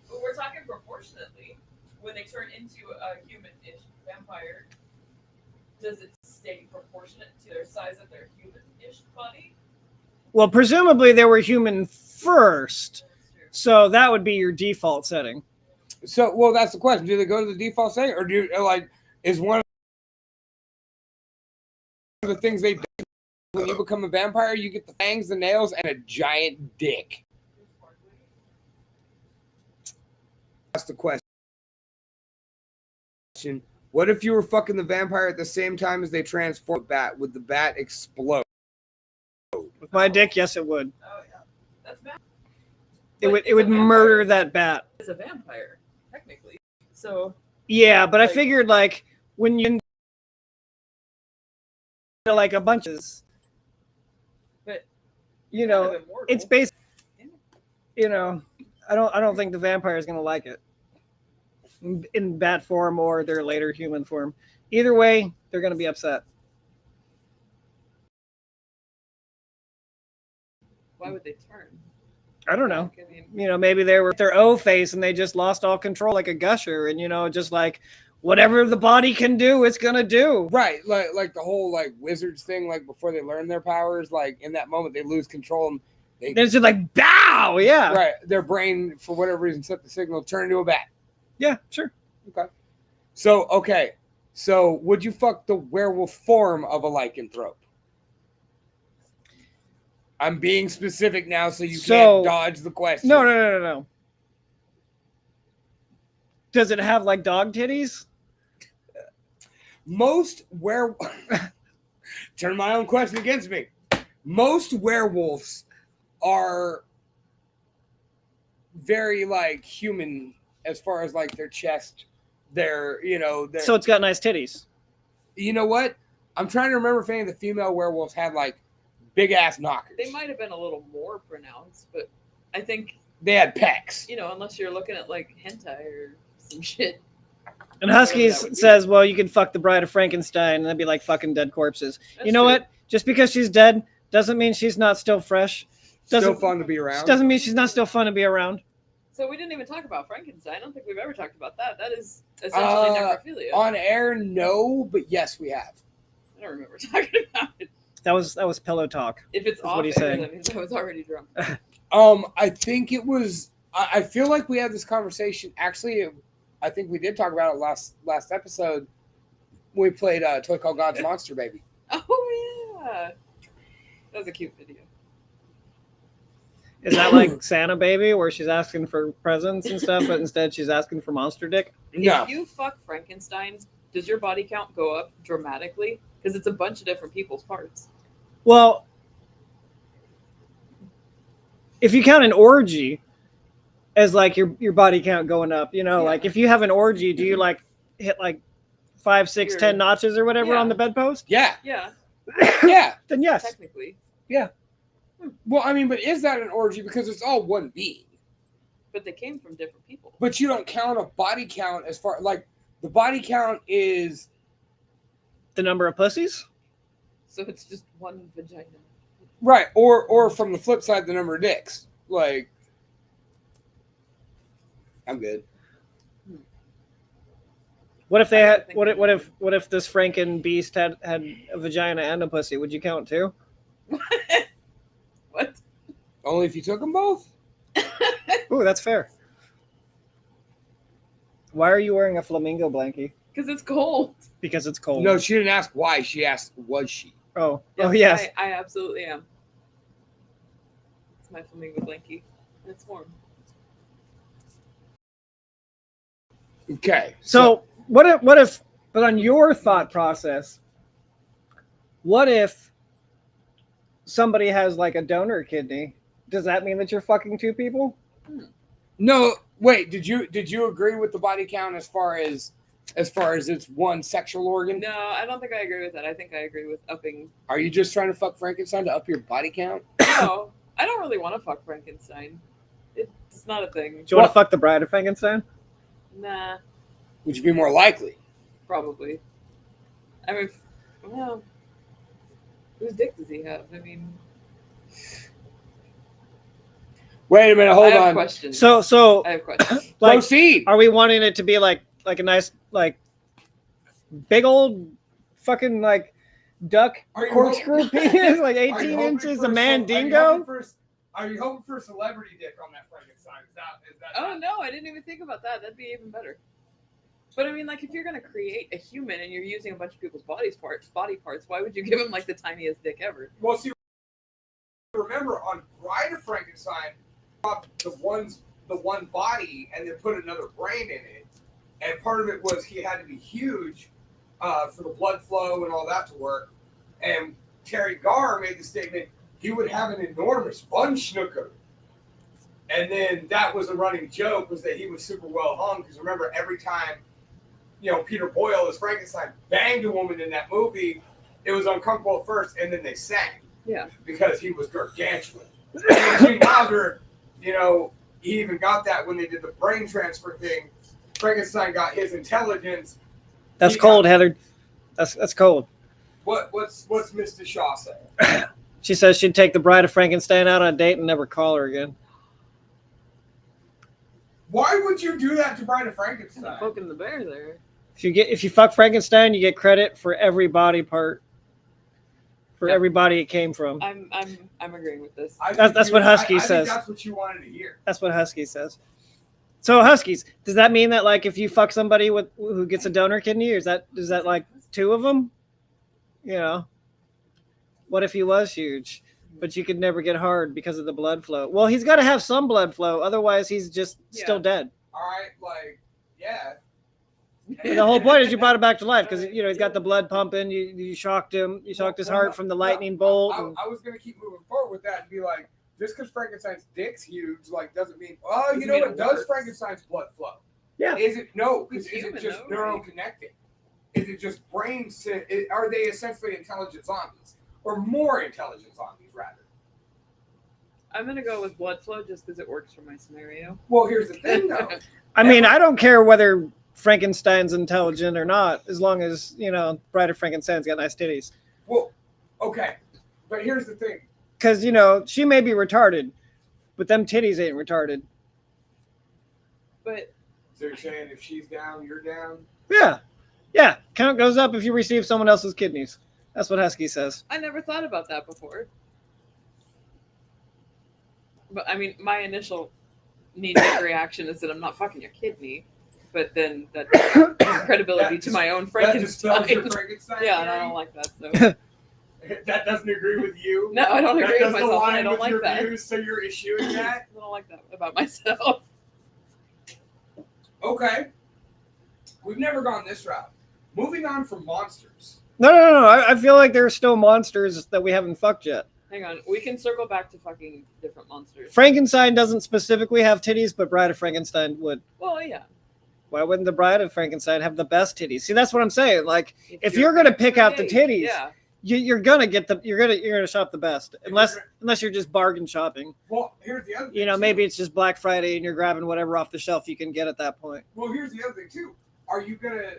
we're talking proportionately. When they turn into a human-ish vampire, does it stay proportionate to their size of their human-ish body? Well, presumably they were human first, so that would be your default setting. So, well, that's the question. Do they go to the default setting, or is one the things they do when you become a vampire. You get the fangs, the nails, and a giant dick. That's the question. What if you were fucking the vampire at the same time as they transform the bat? Would the bat explode? With my dick, yes, it would. Oh yeah, that's bad. It would murder that bat. It's a vampire, technically. So Yeah, but like, I figured like when you like a bunch of, but you know, immortal. it's based. You know, I don't think the vampire is gonna like it in bat form or their later human form. Either way, they're gonna be upset. Why would they turn? I don't know. I mean, You know, maybe they were their O face and they just lost all control like a gusher, and you know, just like whatever the body can do, it's gonna do. Right, like the whole like wizards thing. Like before they learn their powers, like in that moment they lose control and they It's just like bow, yeah, right. Their brain, for whatever reason, set the signal, turn into a bat. yeah, sure. Okay. So would you fuck the werewolf form of a lycanthrope? I'm being specific now, so you can't dodge the question. No. Does it have like dog titties? Most turn my own question against me. Most werewolves are very like human as far as like their chest, their So it's got nice titties. You know what? I'm trying to remember if any of the female werewolves had like big ass knockers. they might have been a little more pronounced, but I think, They had pecs. unless you're looking at like hentai or some shit. And Whatever Huskies that would be. says, well, you can fuck the Bride of Frankenstein, and that'd be like fucking dead corpses. That's you know true. what? Just because she's dead doesn't mean she's not still fresh. Still Doesn't fun to be around. doesn't mean she's not still fun to be around. So we didn't even talk about Frankenstein. I don't think we've ever talked about that. That is essentially necrophilia. On air, no, but yes, we have. I don't remember talking about it. That was pillow talk. If it's That's off what air, he's saying. that means I was already drunk. I think it was. I feel like we had this conversation. Actually, I think we did talk about it last episode. We played a toy called God's Monster Baby. Oh yeah, that was a cute video. Is that like Santa Baby, where she's asking for presents and stuff, but instead she's asking for monster dick? No, If you fuck Frankenstein, does your body count go up dramatically? Because it's a bunch of different people's parts. Well, if you count an orgy as like your body count going up, like if you have an orgy, do you like hit like 5, 6, 10 notches or whatever Yeah. on the bedpost? yeah, Yeah, yeah. Then yes. technically. Well, I mean, but is that an orgy? Because it's all one being. But they came from different people. But you don't count a body count as far like the body count is The number of pussies? So it's just one vagina. right, or from the flip side, the number of dicks. Like, I'm good. What if they I had? think What if this Franken beast had a vagina and a pussy? Would you count too? What? Only if you took them both. Ooh, that's fair. Why are you wearing a flamingo blankie? Because it's cold. Because it's cold. No, she didn't ask why. She asked, was she? Oh yes. I absolutely am. It's my flamingo blankie. And it's warm. Okay. So what if? But on your thought process, what if somebody has like a donor kidney? Does that mean that you're fucking two people? No, wait. Did you agree with the body count as far as it's one sexual organ? No, I don't think I agree with that. I think I agree with upping. Are you just trying to fuck Frankenstein to up your body count? No, I don't really want to fuck Frankenstein. It's not a thing. Do you want to fuck the Bride of Frankenstein? Nah, Would you be more likely? probably. I mean, well, whose dick does he have? I mean, Wait a minute. Hold I have on. questions. So I have questions. like, Proceed. are we wanting it to be like a nice like big old fucking like duck Are you corkscrew penis, like Are you 18 hoping inches, for a Are mandingo? you hoping for celebrity dick on that Frankenstein? Is that Oh no, I didn't even think about that. That'd be even better. But I mean, like, if you're gonna create a human and you're using a bunch of people's body parts, why would you give him like the tiniest dick ever? Well, see, remember on Bride of Frankenstein, the one body and then put another brain in it, and part of it was he had to be huge for the blood flow and all that to work. And Terry Garr made the statement he would have an enormous bun schnooker. And then that was a running joke, was that he was super well hung. Because remember, every time, Peter Boyle as Frankenstein banged a woman in that movie, it was uncomfortable at first, and then they sang. Yeah. Because he was gargantuan. And Gene Wilder, he even got that when they did the brain transfer thing. Frankenstein got his intelligence. That's cold, Heather. That's cold. What's Mr. Shaw saying? She says she'd take the Bride of Frankenstein out on a date and never call her again. Why would you do that to Bride of Frankenstein? Poking the bear there. If you fuck Frankenstein, you get credit for every body part, for every body it came from. I'm agreeing with this. That's what Husky says. I think that's what you wanted to hear. That's what Husky says. So Huskies, does that mean that like if you fuck somebody who gets a donor kidney, or is that like two of them? What if he was huge, but you could never get hard because of the blood flow? Well, he's got to have some blood flow, otherwise he's just still dead. All right, yeah. The whole point is you brought him back to life because he's got the blood pumping. You shocked him. You shocked his heart from the lightning bolt. I was gonna keep moving forward with that and be like, just because Frankenstein's dick's huge, doesn't mean does Frankenstein's blood flow? Yeah. Is it Is it just though, right? neuroconnected? Is it just brains? Are they essentially intelligent zombies, or more intelligent zombies rather? I'm gonna go with blood flow just because it works for my scenario. Well, here's the thing, though. I mean, I don't care whether Frankenstein's intelligent or not, as long as Bride of Frankenstein's got nice titties. Well, okay, but here's the thing. Because she may be retarded, but them titties ain't retarded. But So you're saying if she's down, you're down? Yeah. Count goes up if you receive someone else's kidneys. That's what Husky says. I never thought about that before. But I mean, my initial knee-jerk reaction is that I'm not fucking your kidney, but then that gives credibility to my own Frankenstein. That your Frankenstein Yeah, and I don't like that. So that doesn't agree with you. no, I don't agree with myself. And I don't with like your that. views, so you're issuing that. I don't like that about myself. Okay, we've never gone this route. Moving on from monsters. No. I feel like there's still monsters that we haven't fucked yet. Hang on, we can circle back to fucking different monsters. Frankenstein doesn't specifically have titties, but Bride of Frankenstein would. Well, yeah. Why wouldn't the Bride of Frankenstein have the best titties? See, that's what I'm saying. Like, if you're gonna pick out the titties, yeah. you're gonna get you're gonna shop the best, unless you're just bargain shopping. Well, here's the other thing. Maybe it's just Black Friday and you're grabbing whatever off the shelf you can get at that point. Well, here's the other thing too. Are you gonna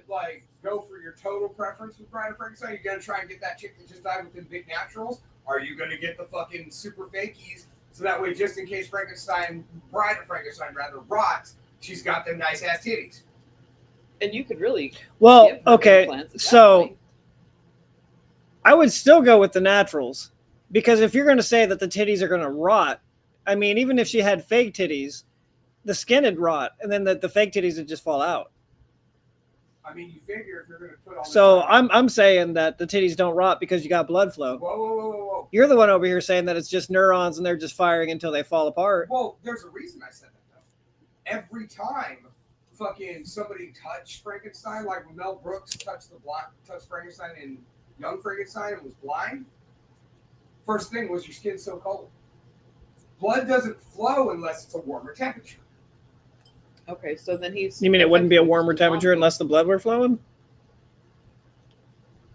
go for your total preference with Bride of Frankenstein? Are you gonna try and get that chick that just died with them big naturals? Are you gonna get the fucking super fakies so that way, just in case Bride of Frankenstein rather rots, she's got them nice ass titties? And you could really so I would still go with the naturals, because if you're going to say that the titties are going to rot, I mean, even if she had fake titties, the skin would rot, and then the fake titties would just fall out. I mean, you figure if you're going to put all this So I'm saying that the titties don't rot because you got blood flow. Whoa. You're the one over here saying that it's just neurons and they're just firing until they fall apart. Well, there's a reason I said that, though. Every time fucking somebody touched Frankenstein, like when Mel Brooks touched Frankenstein in Young Frankenstein and was blind, first thing was your skin's so cold. Blood doesn't flow unless it's a warmer temperature. Okay, so then he's... You mean it wouldn't be a warmer temperature unless the blood were flowing?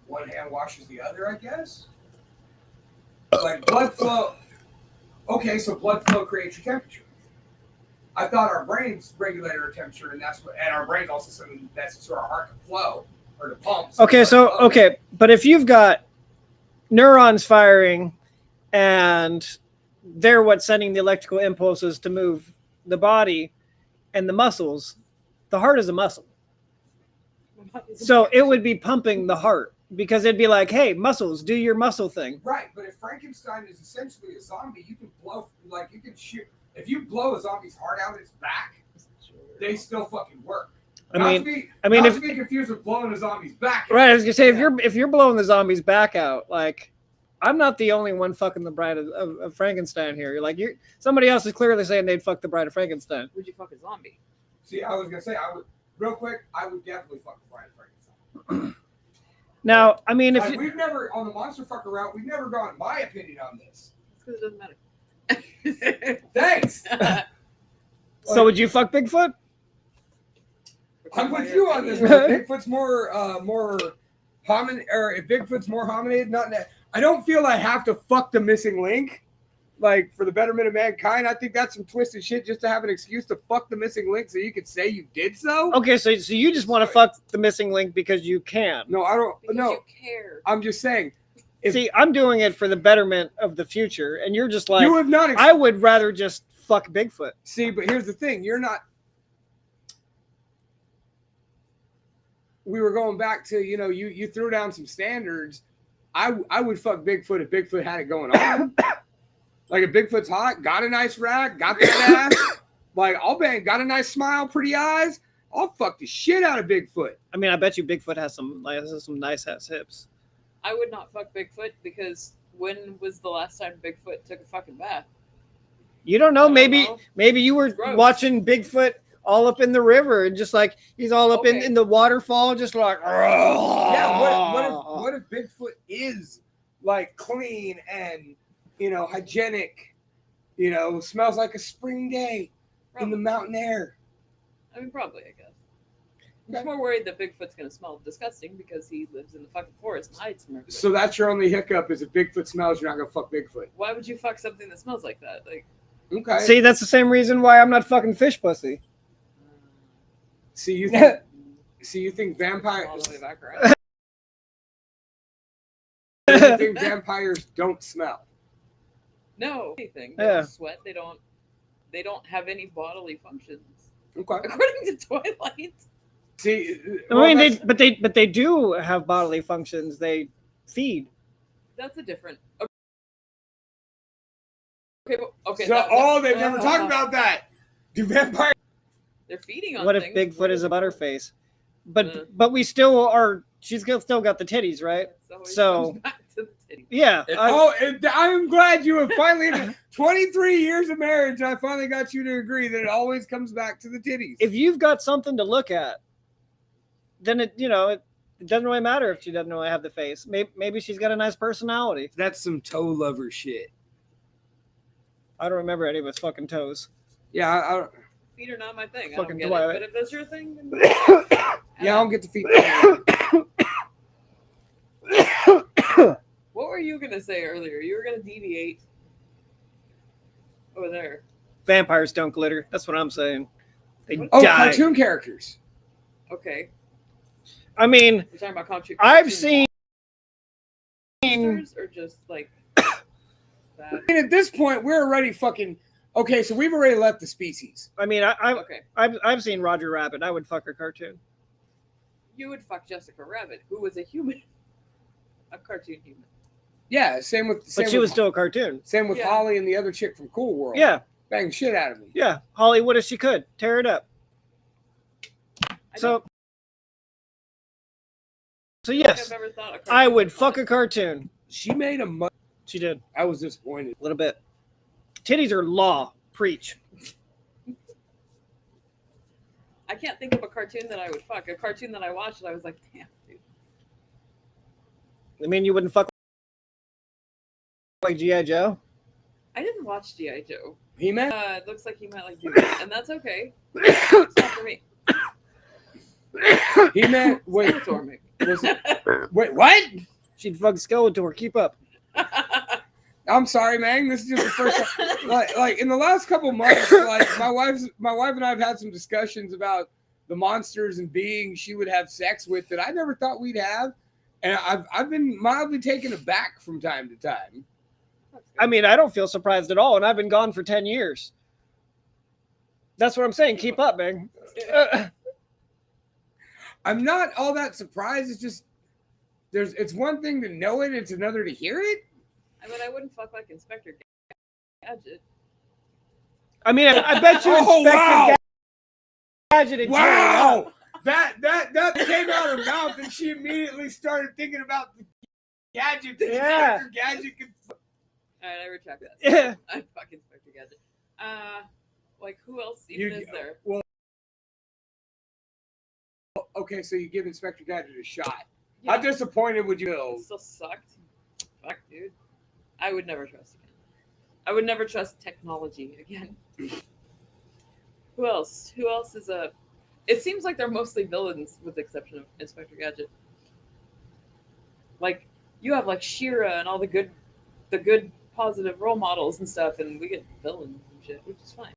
One hand washes the other, I guess. Like blood flow. Okay, so blood flow creates your temperature. I thought our brains regulate our temperature, and our brains also send that's so our heart can flow or to pump. But if you've got neurons firing and they're what's sending the electrical impulses to move the body and the muscles, the heart is a muscle. So it would be pumping the heart, because it'd be like, hey, muscles, do your muscle thing. Right, but if Frankenstein is essentially a zombie, you can shoot. If you blow a zombie's heart out its back, they still fucking work. I not mean, to be confused with blowing the zombie's back out. right, I was gonna say if you're blowing the zombie's back out, like I'm not the only one fucking the Bride of Frankenstein here. Somebody else is clearly saying they'd fuck the Bride of Frankenstein. Would you fuck a zombie? See, I was gonna say I would definitely fuck the Bride of Frankenstein. Now, I mean, if Like, you, we've never on the monster fucker route, we've never gotten my opinion on this. Because it doesn't matter. Thanks. so would you fuck Bigfoot? I'm with you on this. But Bigfoot's more hominid, or if Bigfoot's more hominid, not that. I don't feel I have to fuck the missing link. Like, for the betterment of mankind, I think that's some twisted shit just to have an excuse to fuck the missing link so you could say you did so. Okay, so you just want to fuck the missing link because you can. No, I don't. Because No, you care. I'm just saying. See, I'm doing it for the betterment of the future, and you're just like, You have not. I would rather just fuck Bigfoot. See, but here's the thing. You're not. We were going back to, you threw down some standards. I would fuck Bigfoot if Bigfoot had it going on. Like, if Bigfoot's hot, got a nice rack, got that ass, like, I'll bang, got a nice smile, pretty eyes, I'll fuck the shit out of Bigfoot. I mean, I bet you Bigfoot has some nice ass hips. I would not fuck Bigfoot because when was the last time Bigfoot took a fucking bath? You don't know. I don't Maybe know. maybe you were Gross. watching Bigfoot all up in the river and just like he's all up Okay. in the waterfall, just like. Yeah, what if Bigfoot is, like, clean and, hygienic, smells like a spring day in the mountain air? I mean, probably, I guess. I'm just more worried that Bigfoot's going to smell disgusting because he lives in the fucking forest and hides from everybody. So that's your only hiccup is if Bigfoot smells, you're not going to fuck Bigfoot. Why would you fuck something that smells like that? Like, Okay. See, that's the same reason why I'm not fucking fish pussy. See, you think vampires... all the way back around. You think vampires don't smell? No, anything. They Yeah. don't sweat. They don't have any bodily functions. Okay. According to Twilight. See, I mean, but they do have bodily functions. They feed. That's a different. Okay, okay. So, they've never talked about that. Do vampires? They're feeding on What if things. Bigfoot is a butterface? But Uh. but we still are. She's still got the titties, right? So- comes back to the titty. Yeah. I'm glad you have finally, 23 years of marriage, I finally got you to agree that it always comes back to the titties. If you've got something to look at, then it doesn't really matter if she doesn't really have the face. Maybe she's got a nice personality. That's some toe lover shit. I don't remember any of his fucking toes. Yeah, I Feet are not my thing. I Fucking don't get Twilight. it. But if that's your thing, then I don't get the feet. what were you gonna say earlier? You were gonna deviate over there. Vampires don't glitter. That's what I'm saying. They Oh, die. cartoon characters. Okay, I mean, we're talking about cartoon. I've seen. monsters or just like that. I mean, at this point, we're already fucking... Okay, so we've already left the species. I mean, Okay, I've seen Roger Rabbit. I would fuck a cartoon. you would fuck Jessica Rabbit, who was a human, a cartoon human. Yeah, same with... But she was still a cartoon. Same with Yeah. Holly and the other chick from Cool World. Yeah. Bang shit out of me. Yeah. Holly would if she could. Tear it up. I So don't think yes, I've ever thought a I cartoon would was fuck fun. a cartoon. She made a... She did. I was disappointed. A little bit. Titties are law. Preach. I can't think of a cartoon that I would fuck. A cartoon that I watched that I was like, damn, dude. I mean, you wouldn't fuck like G.I. Joe? I didn't watch G.I. Joe. He-Man? It looks like he might like doing it, and that's okay. It's not for me. He-Man... Wait, Skeletor, was it... Wait, what? She'd fuck Skeletor. Keep up. maybe. I'm sorry, man. This is just the first time. Like in the last couple months, like my wife and I have had some discussions about the monsters and beings she would have sex with that I never thought we'd have, and I've been mildly taken aback from time to time. I mean, I don't feel surprised at all, and I've been gone for 10 years. That's what I'm saying. Keep up, man. I'm not all that surprised. It's just it's one thing to know it, it's another to hear it. I mean, I wouldn't fuck like Inspector Gadget. I mean, I bet you Oh, Inspector wow. Gadget and Wow! that came out of her mouth, and she immediately started thinking about the gadget. That Yeah. Inspector Gadget could. All right, I retract that. Yeah. I fucking Inspector Gadget. Like who else even is there? Well, okay, so you give Inspector Gadget a shot. Yeah, How disappointed would you feel? it still sucked. Fuck, dude. I would never trust again. I would never trust technology again. Who else? Who else is a? It seems like they're mostly villains, with the exception of Inspector Gadget. Like you have like She-Ra and all the good positive role models and stuff, and we get villains and shit, which is fine.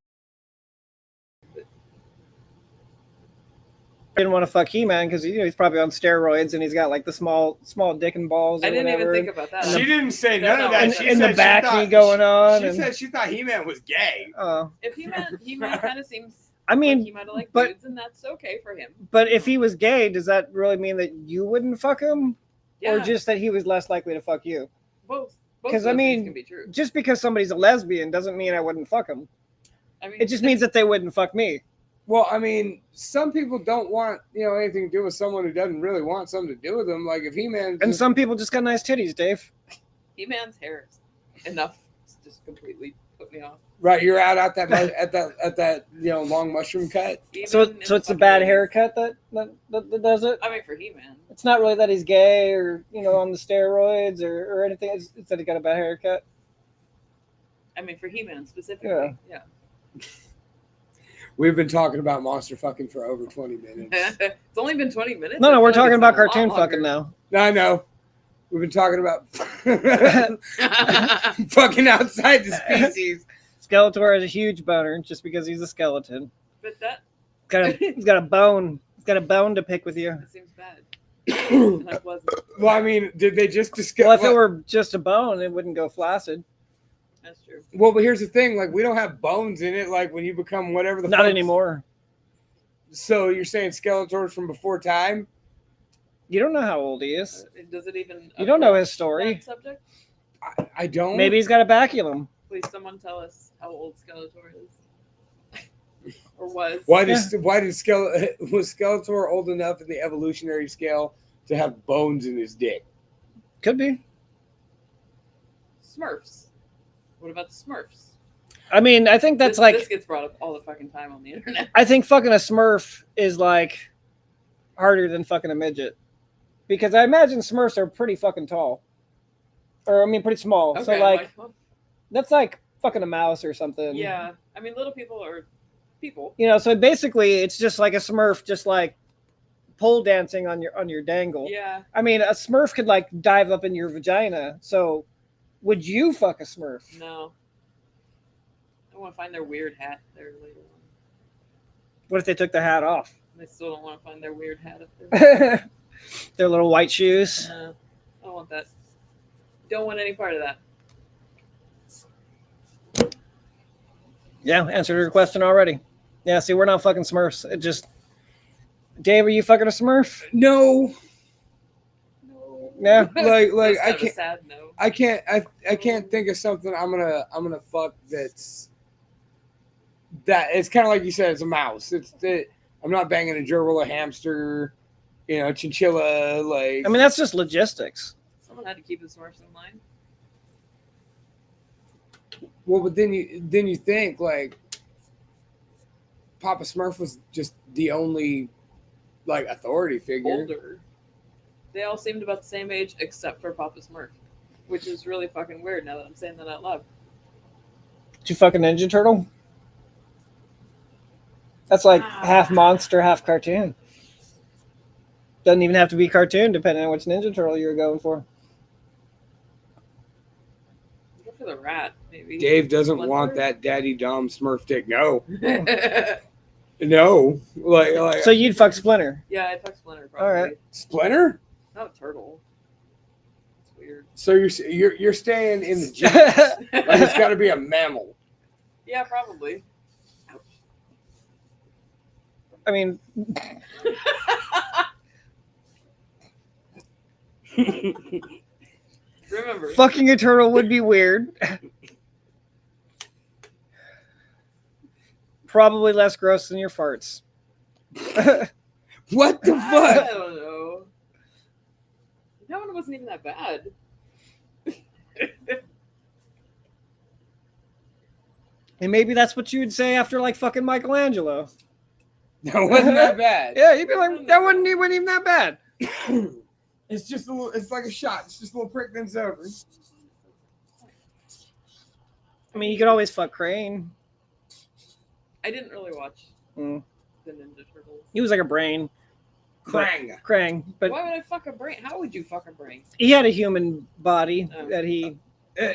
Didn't want to fuck He-Man because he's probably on steroids and he's got like the small dick and balls. Or I didn't whatever. even think about that. She didn't say none of that. And, She and said the she back thought- knee going on. She and, said she thought He-Man was gay. oh, If He-Man kind of seems. I mean, like he might have liked but- dudes, and that's okay for him. but if he was gay, does that really mean that you wouldn't fuck him, Yeah, or just that he was less likely to fuck you? both. 'cause, of I those things mean, can be true. Just because somebody's a lesbian doesn't mean I wouldn't fuck him. I mean, It just means that they wouldn't fuck me. Well, I mean, some people don't want anything to do with someone who doesn't really want something to do with them. Like if He-Man, And some people just got nice titties, Dave. He-Man's hair is enough to just completely put me off. right, you're out at that long mushroom cut. So Even in it's a fucking bad 80s. haircut that does it. I mean, for He-Man, It's not really that he's gay or on the steroids or anything. It's that he got a bad haircut. I mean for He-Man specifically, yeah. We've been talking about monster fucking for over 20 minutes. It's only been 20 minutes. No, I we're feel like talking it's about been a lot cartoon longer. fucking now. I know. We've been talking about fucking outside the species. Skeletor has a huge boner just because he's a skeleton. But that He's got a bone. He's got a bone to pick with you. seems bad. And I wasn't. Well, I mean, did they just discuss? Well, if it were just a bone, it wouldn't go flaccid. That's true. Well, but here's the thing: like, we don't have bones in it. Like when you become whatever the Not fuck- anymore. So you're saying Skeletor's from before time? You don't know how old he is. Does it even? You don't know approach his story. that subject? I don't. Maybe he's got a baculum. Please, someone tell us how old Skeletor is, or was. was Skeletor old enough in the evolutionary scale to have bones in his dick? Could be. Smurfs. What about the Smurfs? I mean, I think that's This gets brought up all the fucking time on the internet. I think fucking a Smurf is like harder than fucking a midget. Because I imagine Smurfs are pretty fucking tall. Or, I mean, pretty small. So, Okay, like, well, that's like fucking a mouse or something. yeah. I mean, little people are people. So basically, it's just like a Smurf, just like pole dancing on your dangle. Yeah. I mean, a Smurf could like dive up in your vagina. So, would you fuck a Smurf? No. I want to find their weird hat there later on. What if they took their hat off? I still don't want to find their weird hat up there. Their little white shoes. No, I don't want that. Don't want any part of that. Yeah, answered your question already. Yeah, see, we're not fucking Smurfs. It just, Dave, are you fucking a Smurf? No. No. Yeah. Like That's I kind of a can't. sad no. I can't think of something I'm gonna fuck that's that. It's kind of like you said. It's a mouse. I'm not banging a gerbil, a hamster, chinchilla. Like I mean, that's just logistics. Someone had to keep the Smurfs in line. well, but then you think like Papa Smurf was just the only like authority figure. Older. They all seemed about the same age except for Papa Smurf, which is really fucking weird now that I'm saying that out loud. Did you fucking Ninja Turtle? That's like half monster, half cartoon. Doesn't even have to be cartoon, depending on which Ninja Turtle you're going for. Go for the rat, maybe. Dave doesn't Splinter? want that daddy Dom Smurf dick. No, no. Like So you'd fuck Splinter. Yeah, I'd fuck Splinter probably. All right. Splinter. Not a turtle. It's weird. So you're staying in the genus. Like it's got to be a mammal. Yeah, probably. Ouch. I mean, Remember. fucking a turtle would be weird. Probably less gross than your farts. What the I fuck? don't know. That one wasn't even that bad. And maybe that's what you would say after like fucking Michelangelo. That wasn't that bad. Yeah, you'd be like, that wasn't even that bad. It's just a little. It's like a shot. It's just a little prick, then it's over. I mean, you could always fuck Crane. I didn't really watch Mm. the Ninja Turtles. He was like a brain. Krang. Krang. But Why would I fuck a brain? How would you fuck a brain? he had a human body Oh. that he.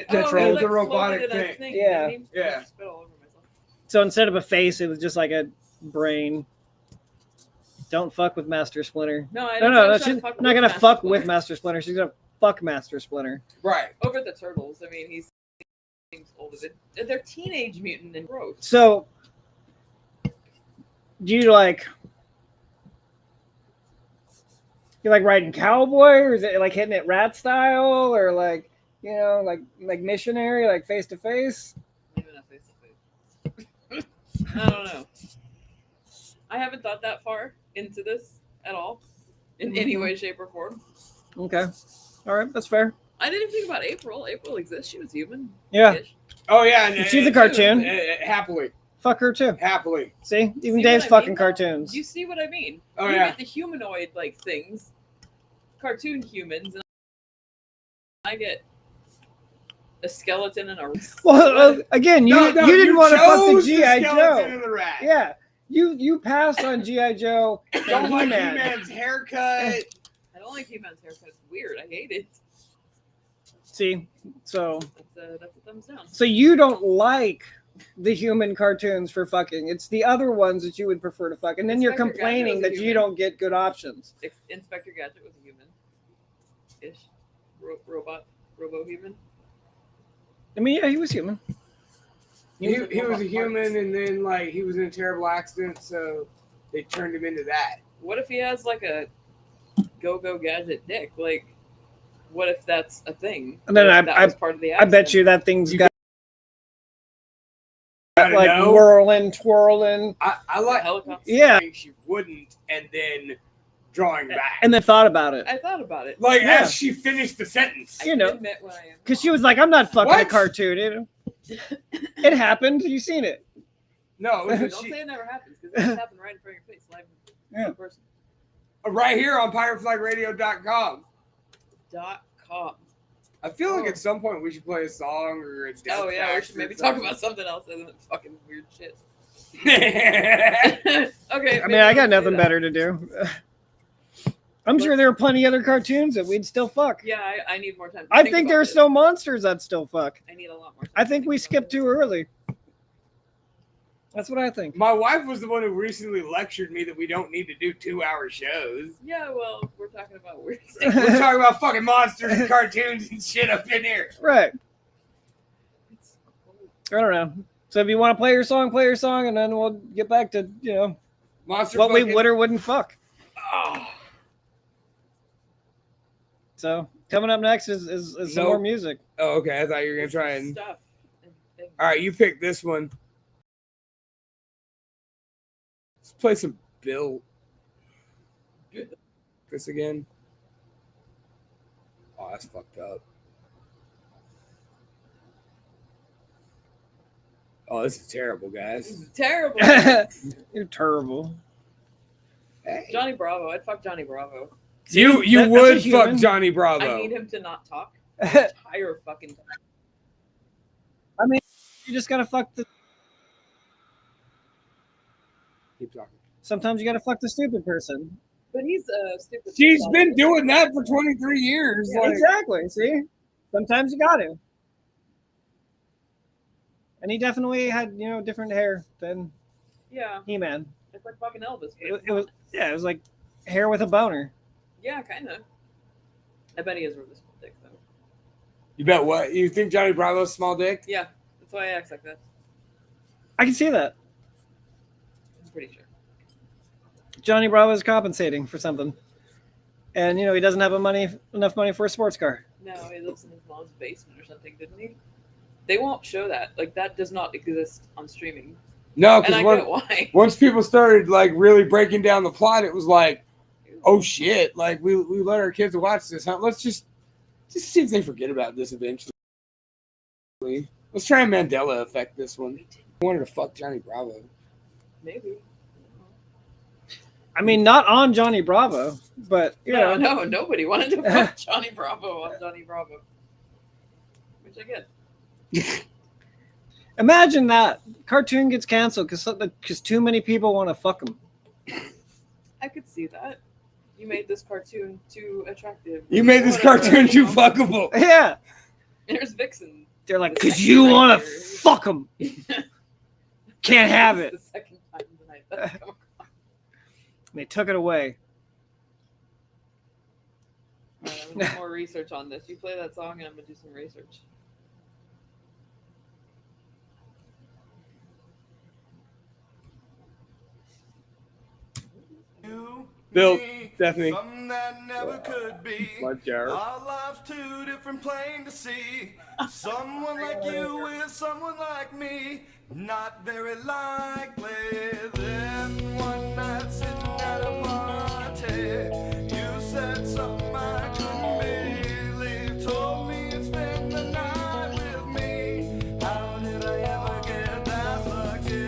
Controlled he, the robotic floated in a thing. Yeah. didn't he? Yeah. I spit all over myself. So instead of a face, it was just like a brain. Don't fuck with Master Splinter. No, I No, didn't no, say I was she's trying to fuck not with gonna Master fuck Splinter. with Master Splinter. She's gonna fuck Master Splinter. Right. Over the turtles. I mean, he seems older. They're teenage mutant and gross. So, do you like? You like riding cowboy, or is it like hitting it rat style, or like like missionary, like face to face? Maybe not face to face. I don't know. I haven't thought that far into this at all, in any way, shape, or form. Okay, all right, that's fair. I didn't even think about April. April exists. She was human. Yeah, Oh yeah. And, she's a cartoon. Happily. Fuck her too. Happily. See, even See Dave's what I fucking mean, though? cartoons. You see what I mean? Oh, you yeah. get the humanoid like things, cartoon humans, and I get a skeleton and a. Well, again, you didn't want to fuck the chose GI skeleton Joe. and the rat. Yeah, you passed on GI Joe and Don't like He-Man. He-Man's haircut. I don't like He-Man's haircut. It's weird. I hate it. See, so That's a thumbs down. so you don't like the human cartoons for fucking. It's the other ones that you would prefer to fuck, and then you're Inspector Gadget complaining was a that you human. don't get good options. Inspector Gadget was a human-ish robo-human. I mean, yeah, he was human. He was a human, and then like he was in a terrible accident, so they turned him into that. What if he has like a go-go gadget dick? Like, what if that's a thing? And then What if that was part of the I accident? bet you that thing's You got gotta like know. whirling, twirling, I The like helicopter. yeah, she wouldn't, and then drawing back. and then thought about it I thought about it. like Yeah. as she finished the sentence. I you can know. admit when I am. because she was like, "I'm not fucking a What? cartoon." It happened. You seen it? No, it was Don't she, say it never happens because it just happened right in front of your face, live Yeah. in person. right here on pirateflagradio.com. .com. I feel like Oh. at some point we should play a song or a Oh yeah, we tracks should or maybe something. talk about something else other than fucking weird shit. about. Okay. I mean, I got nothing better to do. I'm sure there are plenty other cartoons that we'd still fuck. Yeah, I need more time. To I think about there are this. still monsters that still fuck. I need a lot more time. I to think we about skipped this. too early. That's what I think. My wife was the one who recently lectured me that we don't need to do 2-hour shows. Yeah, well, we're talking about weird We're things. talking about fucking monsters and cartoons and shit up in here. Right. It's- I don't know. So if you want to play your song, and then we'll get back to Monster what we fucking- would or wouldn't fuck. Oh. So coming up next is some Nope. more music. Oh, okay. I thought you were gonna try and. stuff. And things. All right, you pick this one. Let's play some Bill. This again. Oh, that's fucked up. Oh, this is terrible, This guys. is terrible. You're terrible. Hey. Johnny Bravo. I'd fuck Johnny Bravo. You That's would a fuck human. Johnny Bravo. I need him to not talk the entire fucking time. You just gotta fuck the. Keep talking. Sometimes you gotta fuck the stupid person. But he's a stupid. She's been doing that for 23 years. Yeah, like- exactly. See, sometimes you got to. And he definitely had different hair than Yeah, He-Man. it's like fucking Elvis. It was it was like hair with a boner. Yeah, kind of. I bet he has really small dick though. You bet what? You think Johnny Bravo's small dick? Yeah, that's why I act like that. I can see that. I'm pretty sure. Johnny Bravo is compensating for something, and he doesn't have enough money for a sports car. No, he lives in his mom's basement or something, didn't he? They won't show that. Like that does not exist on streaming. No, And I because get why. once people started like really breaking down the plot, it was like, oh shit! Like we let our kids watch this. Huh? Let's just see if they forget about this eventually. Let's try and Mandela effect this one. I wanted to fuck Johnny Bravo. Maybe. I mean, not on Johnny Bravo, but you know. No, nobody wanted to fuck Johnny Bravo on Johnny Bravo. Which I get. Imagine that cartoon gets canceled because too many people want to fuck him. I could see that. You made this cartoon too attractive. You made this cartoon too fuckable. Yeah. There's Vixen. They're like, The because second you right want to there. fuck him. Can't have it. The second time tonight that's come across. They took it away. All right, I'm gonna do more research on this. You play that song and I'm gonna do some research. Bill, Stephanie. Something that never could be. Blood jar. Our lives too different, plain to see. Someone like you with someone like me, not very likely. Then one night sitting at a party, you said something I couldn't believe. Told me you'd spend the night with me. How did I ever get that lucky?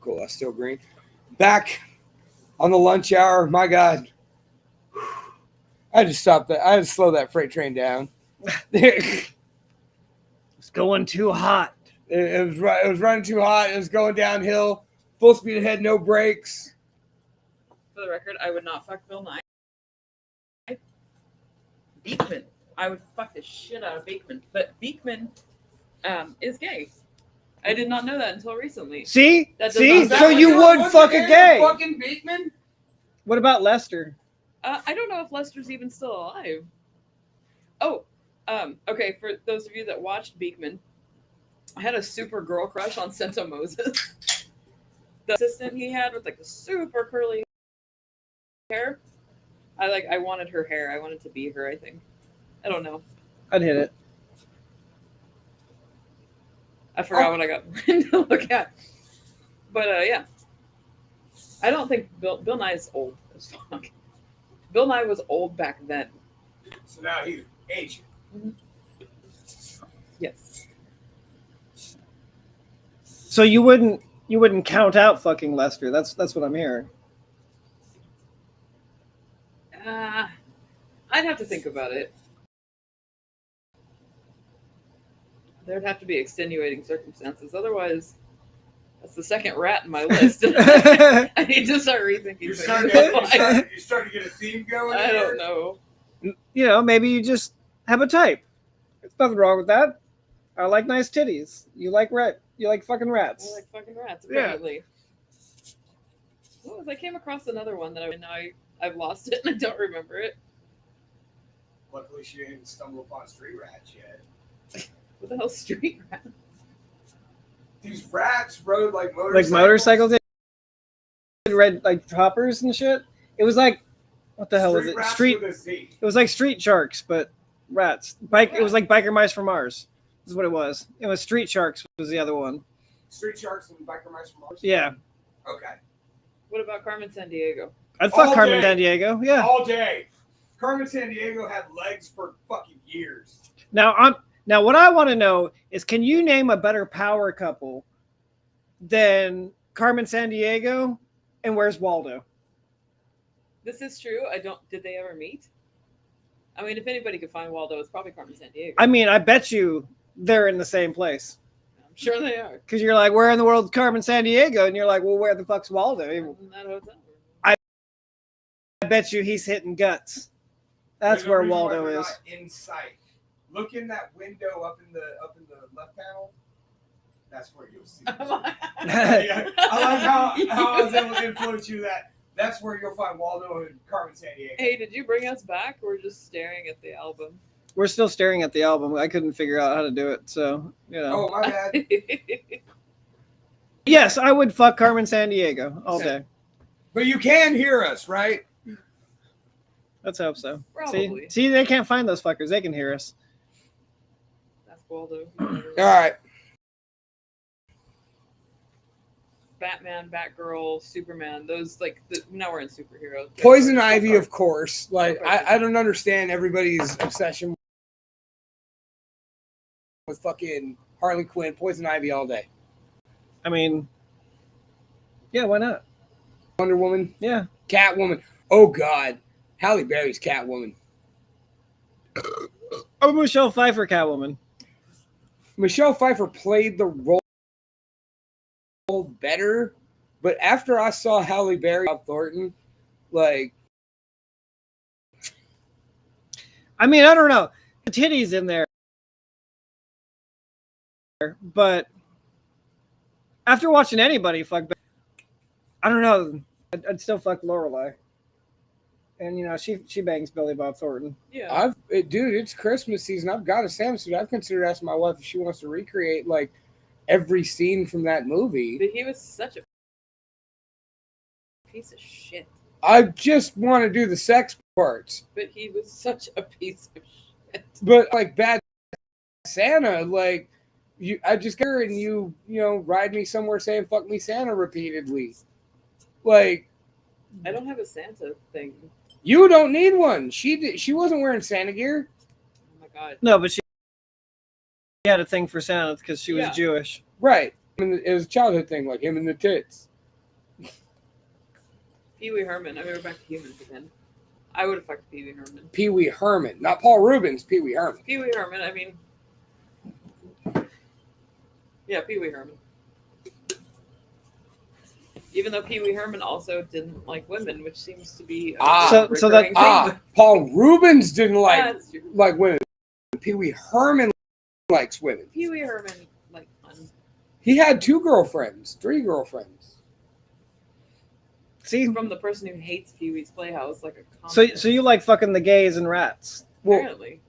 Cool, that's still green. Back on the lunch hour. My God. I had to stop that. I had to slow that freight train down. It's going too hot. It was running too hot. It was going downhill. Full speed ahead, no brakes. For the record, I would not fuck Bill Nye. Beekman. I would fuck the shit out of Beekman. But Beekman is gay. I did not know that until recently. See? That does See? not- So you would fuck a gay. Fucking Beekman? What about Lester? I don't know if Lester's even still alive. Oh, okay. For those of you that watched Beekman, I had a super girl crush on Sento Moses. The assistant he had with like the super curly hair. I wanted her hair. I wanted to be her, I think. I don't know. I'd hit it. I forgot what I got to look at. But yeah. I don't think Bill Nye is old as fuck. Bill Nye was old back then. So now he's aged. Yes. So you wouldn't count out fucking Lester. That's what I'm hearing. I'd have to think about it. There'd have to be extenuating circumstances. Otherwise, that's the second rat in my list. I need to start rethinking You're things. starting to get a theme going. I don't know. You know, maybe you just have a type. There's nothing wrong with that. I like nice titties. You like fucking I rats. like fucking rats, Yeah. apparently. What was I came across another one that I've lost it and I don't remember it. Luckily, she didn't stumble upon street rats yet. What the hell, street rat? These rats rode like motorcycles. Like motorcycles, they red like hoppers and shit. It was like, what the hell was it? Rats Street. with a Z. It was like street sharks, but rats. It was like biker mice from Mars. Is what it was. It was street sharks was the other one. Street sharks and biker mice from Mars? Yeah. Okay. What about Carmen Sandiego? I'd fuck All Carmen day. Sandiego. Yeah. All day. Carmen Sandiego had legs for fucking years. Now what I want to know is, can you name a better power couple than Carmen Sandiego and Where's Waldo? This is true. Did they ever meet? I mean, if anybody could find Waldo, it's probably Carmen Sandiego. I mean, I bet you they're in the same place. I'm sure they are. Because you're like, where in the world is Carmen Sandiego? And you're like, well, where the fuck's Waldo? In that hotel. I bet you he's hitting guts. That's There's no where reason why Waldo they're is. not in sight. Look in that window up in the left panel. That's where you'll see. Yeah, I like how I was able to influence you that. That's where you'll find Waldo and Carmen Sandiego. Hey, did you bring us back? We're just staring at the album. We're still staring at the album. I couldn't figure out how to do it. So, you know. Oh, my bad. Yes, I would fuck Carmen Sandiego all day. But you can hear us, right? Let's hope so. Probably. See, they can't find those fuckers. They can hear us. That's Waldo. All right. Batman, Batgirl, Superman. Those now we're in superheroes. Poison Ivy, of course. Like I don't understand everybody's obsession with fucking Harley Quinn, Poison Ivy all day. I mean, yeah, why not? Wonder Woman, Yeah. Catwoman. Oh God, Halle Berry's Catwoman. Oh, Michelle Pfeiffer, Catwoman. Michelle Pfeiffer played the role better, but after I saw Halle Berry, Bob Thornton, like, I mean, I don't know. The titties in there, but after watching anybody fuck, I don't know. I'd still fuck Lorelai. And you know, she bangs Billy Bob Thornton. Yeah. Dude, it's Christmas season. I've got a Samsung. I've considered asking my wife if she wants to recreate like every scene from that movie. But he was such a piece of shit. I just want to do the sex parts. But he was such a piece of shit. But like Bad Santa, like I just got her and you ride me somewhere saying "fuck me Santa" repeatedly. Like, I don't have a Santa thing. You don't need one. She wasn't wearing Santa gear. Oh my God. No, but she had a thing for Santa because she was Yeah. Jewish. Right. It was a childhood thing, like him and the tits. Pee Wee Herman. I mean, we're back to humans again. I would have fucked Pee Wee Herman. Pee Wee Herman, not Paul Rubens. Pee Wee Herman. Pee Wee Herman. I mean, yeah, Pee Wee Herman. Even though Pee Wee Herman also didn't like women, which seems to be So that- recurring theme. Paul Rubens didn't That's true. like women. Pee Wee Herman likes women. Pee Wee Herman like fun. He had 3 girlfriends. See, From the person who hates Pee Wee's Playhouse, like a so comment. you like fucking the gays and rats. Well, Apparently.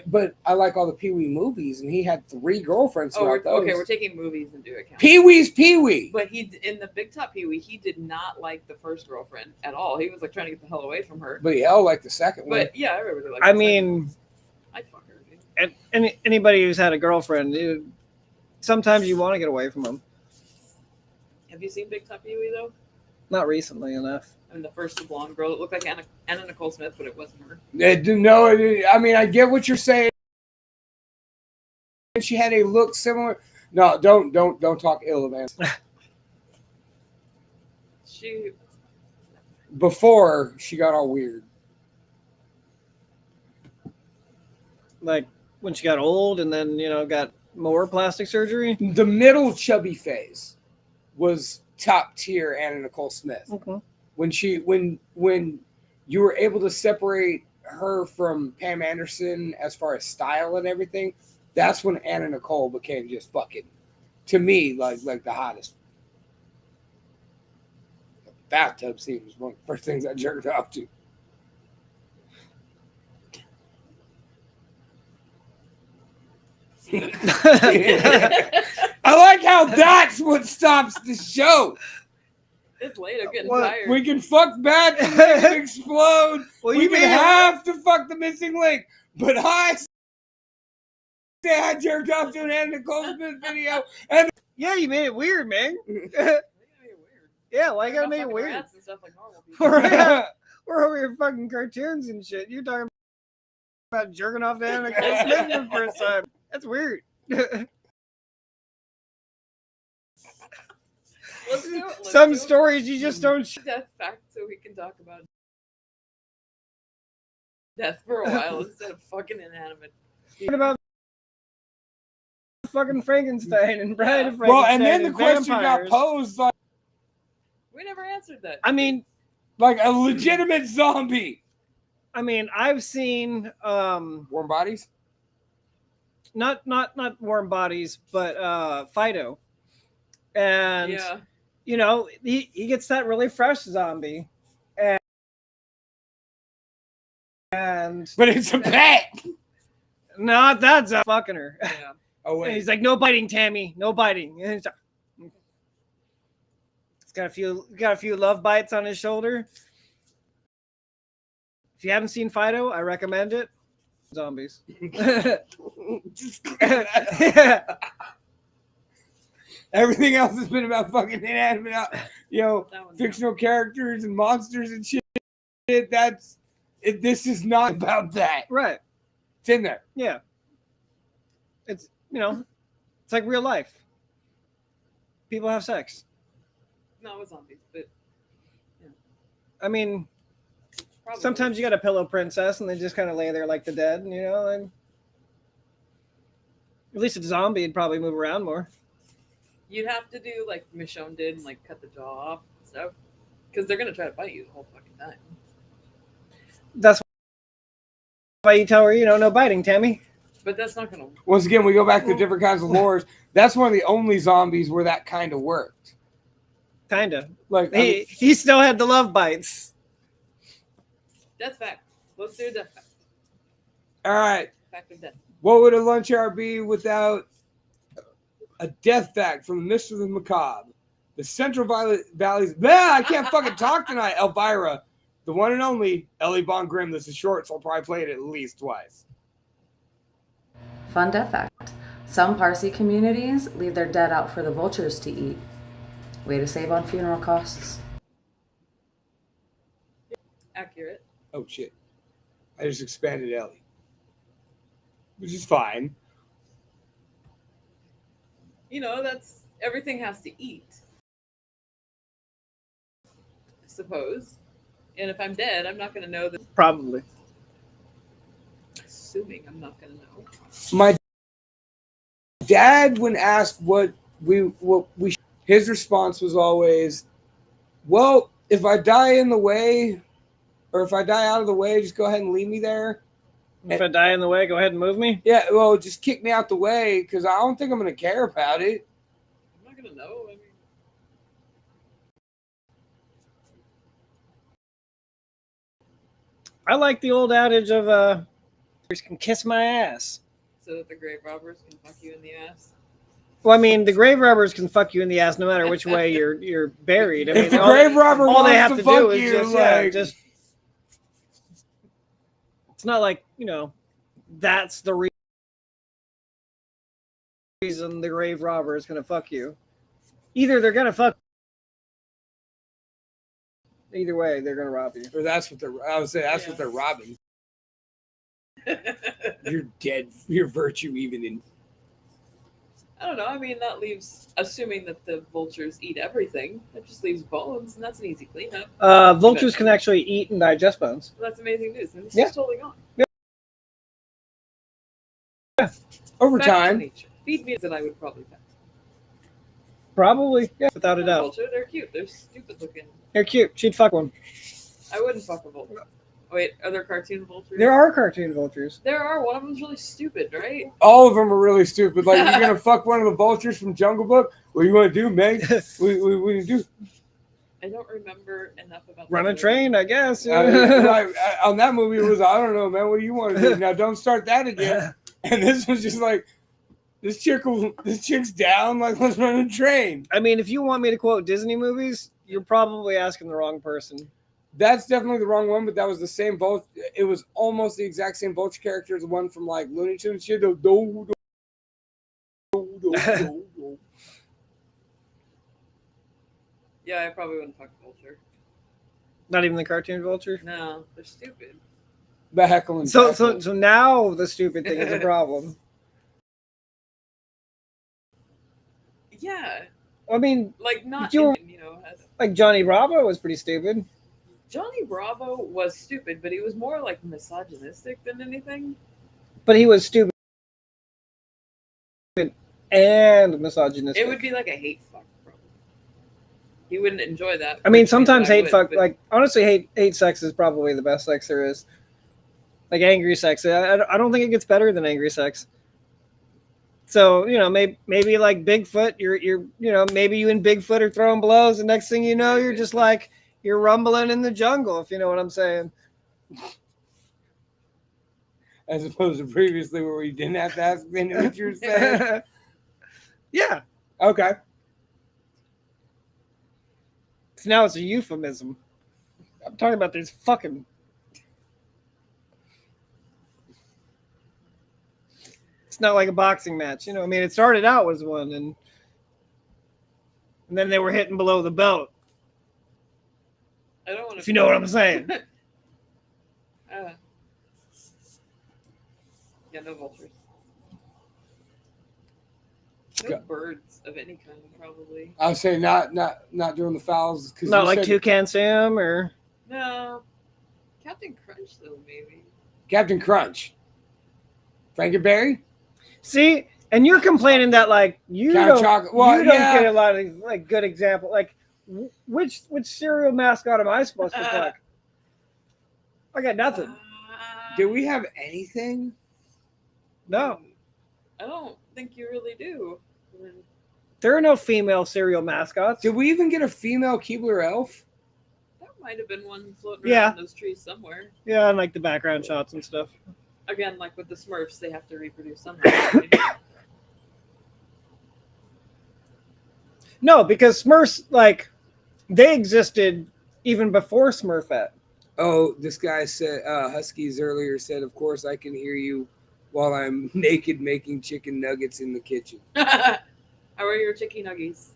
but I like all the Pee Wee movies, and he had 3 girlfriends Oh, throughout those. okay, we're taking movies into account. Pee Wee's Pee Wee. But he, in the Big Top Pee Wee, he did not like the first girlfriend at all. He was like trying to get the hell away from her. But yeah, I like the second one. But yeah, I really like. I the second one. mean, I'd fuck her. Dude. anybody who's had a girlfriend, sometimes you want to get away from them. Have you seen Big Top Pee Wee though? Not recently enough. I mean, the first the blonde girl that looked like Anna Nicole Smith, but it wasn't her. No, I mean, I get what you're saying. She had a look similar. No, don't talk ill of Anna. She. Before she got all weird. Like when she got old and then, got more plastic surgery. The middle chubby phase was top tier Anna Nicole Smith. Okay. When you were able to separate her from Pam Anderson as far as style and everything, that's when Anna Nicole became just fucking, to me, like the hottest. The bathtub scene was one of the first things I jerked off to. I like how that's what stops the show. It's late. I'm getting Well, tired. We can fuck back and make it explode. Well, we you can made it- have to fuck the missing link. But I say I jerked off to an Anna Nicole Smith video. And Yeah, you made it weird, man. They gotta make it weird. Yeah, why you gotta About make it fucking weird? rats and stuff like normal people. We're over here fucking cartoons and shit. You're talking about jerking off to Anna Nicole Smith for the first time. That's weird. Let's do it. Let's Some do it. stories you just don't. Death fact, so we can talk about death for a while instead of fucking inanimate. What about fucking Frankenstein and Bride of Frankenstein? well, and then the question vampires? got posed We never answered that. I mean, like a legitimate zombie. I've seen Warm bodies? not warm bodies, but Fido, and yeah. he gets that really fresh zombie, and But it's a pet. not that fucking her. Yeah. Oh, And wait. he's like, no biting, Tammy, no biting. And he's got a few love bites on his shoulder. If you haven't seen Fido, I recommend it. Zombies. Everything else has been about fucking inanimate, That one's fictional characters and monsters and shit. This is not about that. Right. It's in there. Yeah. It's it's like real life. People have sex. not with zombies, but I mean, probably. sometimes you got a pillow princess and they just kind of lay there like the dead, and at least a zombie would probably move around more. You'd have to do like Michonne did and like cut the jaw off and stuff, because they're gonna try to bite you the whole fucking time. That's why you tell her, no biting, Tammy. But that's not gonna. Once again, we go back to different kinds of lores. That's one of the only zombies where that kind of worked. Kinda. Like, He still had the love bites. Death fact. Let's do a death fact. all right, Fact of death. what would a lunch hour be without a death fact from the Mistress of the Macabre? The Central Valley's... I can't fucking talk tonight, Elvira. The one and only Ellie Von Grimm. This is short, so I'll probably play it at least twice. Fun death fact. Some Parsi communities leave their dead out for the vultures to eat. Way to save on funeral costs. Accurate. Oh, shit. I just expanded Ellie. Which is fine. That's everything has to eat. suppose. And if I'm dead, I'm not going to know that. Probably. Assuming I'm not going to know. My dad, when asked his response was always, "Well, if I die in the way, or if I die out of the way, just go ahead and leave me there. If I die in the way, go ahead and move me. Yeah, well, just kick me out the way because I don't think I'm going to care about it." I'm not going to know. I mean, I like the old adage of can kiss my ass. so that the grave robbers can fuck you in the ass. Well, I mean, the grave robbers can fuck you in the ass no matter which way you're buried. I mean, If the grave robber all they wants have to to fuck do is you, just, like, just. It's not like, that's the reason the grave robber is going to fuck you. Either they're going to fuck. Either way, they're going to rob you. or that's what what they're robbing. You're dead. Your virtue even in. I don't know. I mean, that leaves, assuming that the vultures eat everything, that just leaves bones, and that's an easy cleanup. Vultures can actually eat and digest bones. Well, that's amazing news. And it's Yeah. just totally gone. Over Back to time. nature. Feed me that I would probably pet. Probably, yeah, without a doubt. Vulture, they're cute. They're stupid looking. They're cute. She'd fuck one. I wouldn't fuck a vulture. Wait, are there cartoon vultures? There are cartoon vultures. There are. One of them's really stupid, right? All of them are really stupid. Like, you're going to fuck one of the vultures from Jungle Book? What do you want to do, Meg? What do you do? I don't remember enough about Run the a movie. train, I guess. On that movie, it was, I don't know, man. What do you want to do? Now, don't start that again. And this was just like, this chick's down. Like, let's run a train. I mean, if you want me to quote Disney movies, you're probably asking the wrong person. That's definitely the wrong one, but that was the same vulture. It was almost the exact same vulture character as the one from, like, Looney Tunes shit. Yeah, I probably wouldn't fuck a vulture. Not even the cartoon vulture. No, they're stupid. The heckling. So now the stupid thing is a problem. Yeah, I mean, like not You- has- like Johnny Bravo was pretty stupid, Johnny Bravo was stupid, but he was more like misogynistic than anything. but he was stupid and misogynistic. It would be like a hate fuck, probably. He wouldn't enjoy that. I mean, which sometimes I hate would, fuck. but- Like, honestly, hate sex is probably the best sex there is. Like angry sex, I don't think it gets better than angry sex. So maybe like Bigfoot, you're maybe you and Bigfoot are throwing blows, and next thing you know, you're just like you're rumbling in the jungle. If you know what I'm saying. As opposed to previously where we didn't have to ask them what you were saying. Yeah. Okay. So now it's a euphemism. I'm talking about this fucking. It's not like a boxing match, I mean, it started out as one, and then they were hitting below the belt. I don't want to. If you know what I'm saying. Yeah, no vultures. No Yeah. birds of any kind, probably. I would say not doing the fouls because Not like Toucan Sam or No. Captain Crunch, though, maybe. Captain Crunch, Frankenberry. see, and you're complaining that like you Count don't, Chocolate. Well, you don't yeah. get a lot of like good example. Like which cereal mascot am I supposed to fuck? I got nothing. Do we have anything? No, I don't think you really do. there are no female cereal mascots. Did we even get a female Keebler elf? That might have been one floating Yeah. around those trees somewhere. Yeah, and like the background shots and stuff. Again, like with the Smurfs, they have to reproduce somehow. No, because Smurfs, like, they existed even before Smurfette. Oh, this guy said, Huskies earlier said, of course I can hear you while I'm naked making chicken nuggets in the kitchen. How are your chicken nuggies?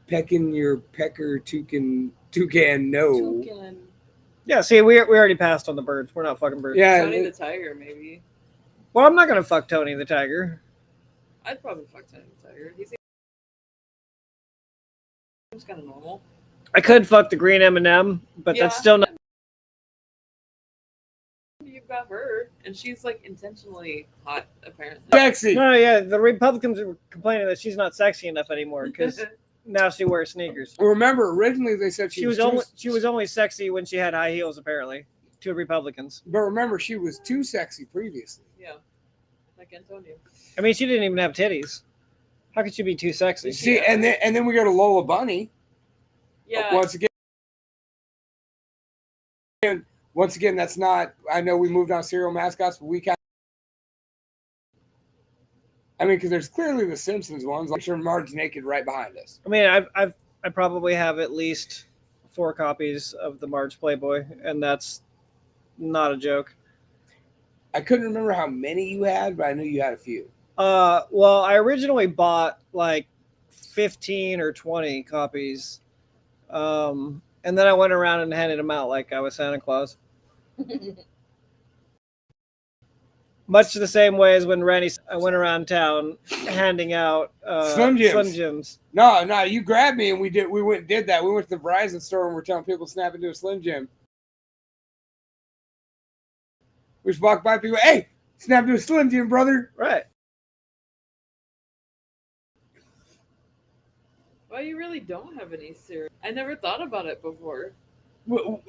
Pecking your pecker toucan no. Toucan. Yeah, see, we already passed on the birds. We're not fucking birds. Yeah, Tony the Tiger, maybe. Well, I'm not going to fuck Tony the Tiger. I'd probably fuck Tony the Tiger. He seems kind of normal. I could fuck the green M&M, but that's still not. You've got her, and she's like intentionally hot, apparently. Sexy. No, yeah, the Republicans are complaining that she's not sexy enough anymore because now she wears sneakers. Remember, originally they said She was only sexy when she had high heels, apparently, to Republicans. But remember, she was too sexy previously. Yeah, like Antonio. I mean, she didn't even have titties. How could she be too sexy? See, and then we go to Lola Bunny. Yeah. Once again, that's not. I know we moved on cereal mascots, but we kind. I mean, because there's clearly the Simpsons ones. I'm sure Marge Naked right behind us. I mean, I probably have at least 4 copies of the Marge Playboy, and that's not a joke. I couldn't remember how many you had, but I knew you had a few. Well, I originally bought like 15 or 20 copies, and then I went around and handed them out like I was Santa Claus. Much the same way as when Randy went around town handing out Slim Jims. Slim Jims. No, you grabbed me and we went and did that. We went to the Verizon store and we're telling people to snap into a Slim Jim. We just walked by people, hey, snap into a Slim Jim, brother. Right. Well, you really don't have any cereal. I never thought about it before.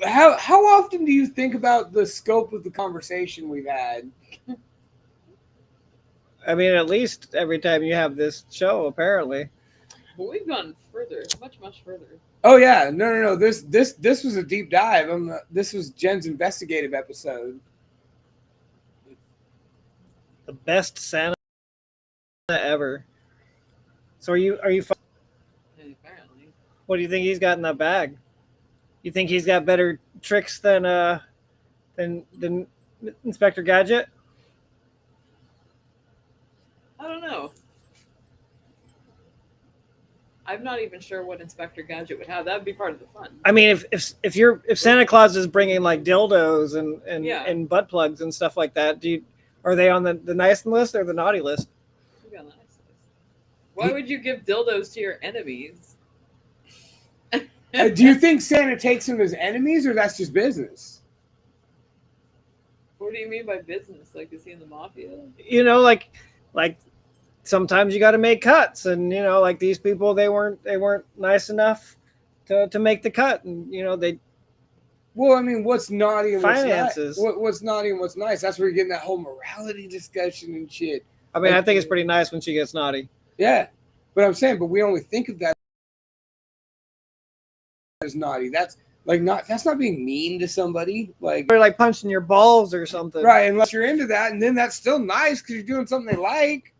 How often do you think about the scope of the conversation we've had? I mean, at least every time you have this show, apparently. But we've gone further, much further. Oh yeah, no. This was a deep dive. This was Jen's investigative episode. The best Santa ever. So are you? Apparently. What do you think he's got in that bag? You think he's got better tricks than Inspector Gadget? I don't know. I'm not even sure what Inspector Gadget would have. That would be part of the fun. I mean, if Santa Claus is bringing like dildos and butt plugs and stuff like that, are they on the nice list or the naughty list? Maybe on the nice list. Why would you give dildos to your enemies? Do you think Santa takes them as enemies, or that's just business? What do you mean by business? Like, is he in the mafia? You know, like sometimes you got to make cuts, and you know, like these people, they weren't nice enough to make the cut, and you know they. Well, I mean, what's naughty and finances? What's naughty and what's nice? That's where you're getting that whole morality discussion and shit. I mean, I think it's pretty nice when she gets naughty. Yeah, but I'm saying, but we only think of that as naughty. That's not being mean to somebody. Like Or like punching your balls or something. Right, unless you're into that, and then that's still nice because you're doing something they like.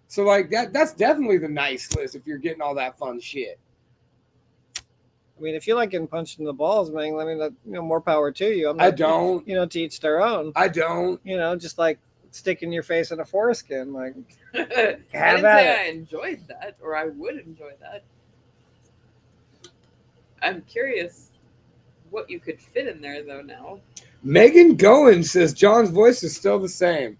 So like that's definitely the nice list if you're getting all that fun shit. I mean, if you like getting punched in the balls, man, I mean, more power to you. I don't. You know, to each their own. I don't. You know, just like sticking your face in a foreskin, like. I didn't say I enjoyed that, or I would enjoy that. I'm curious what you could fit in there, though, now. Megan Goen says John's voice is still the same.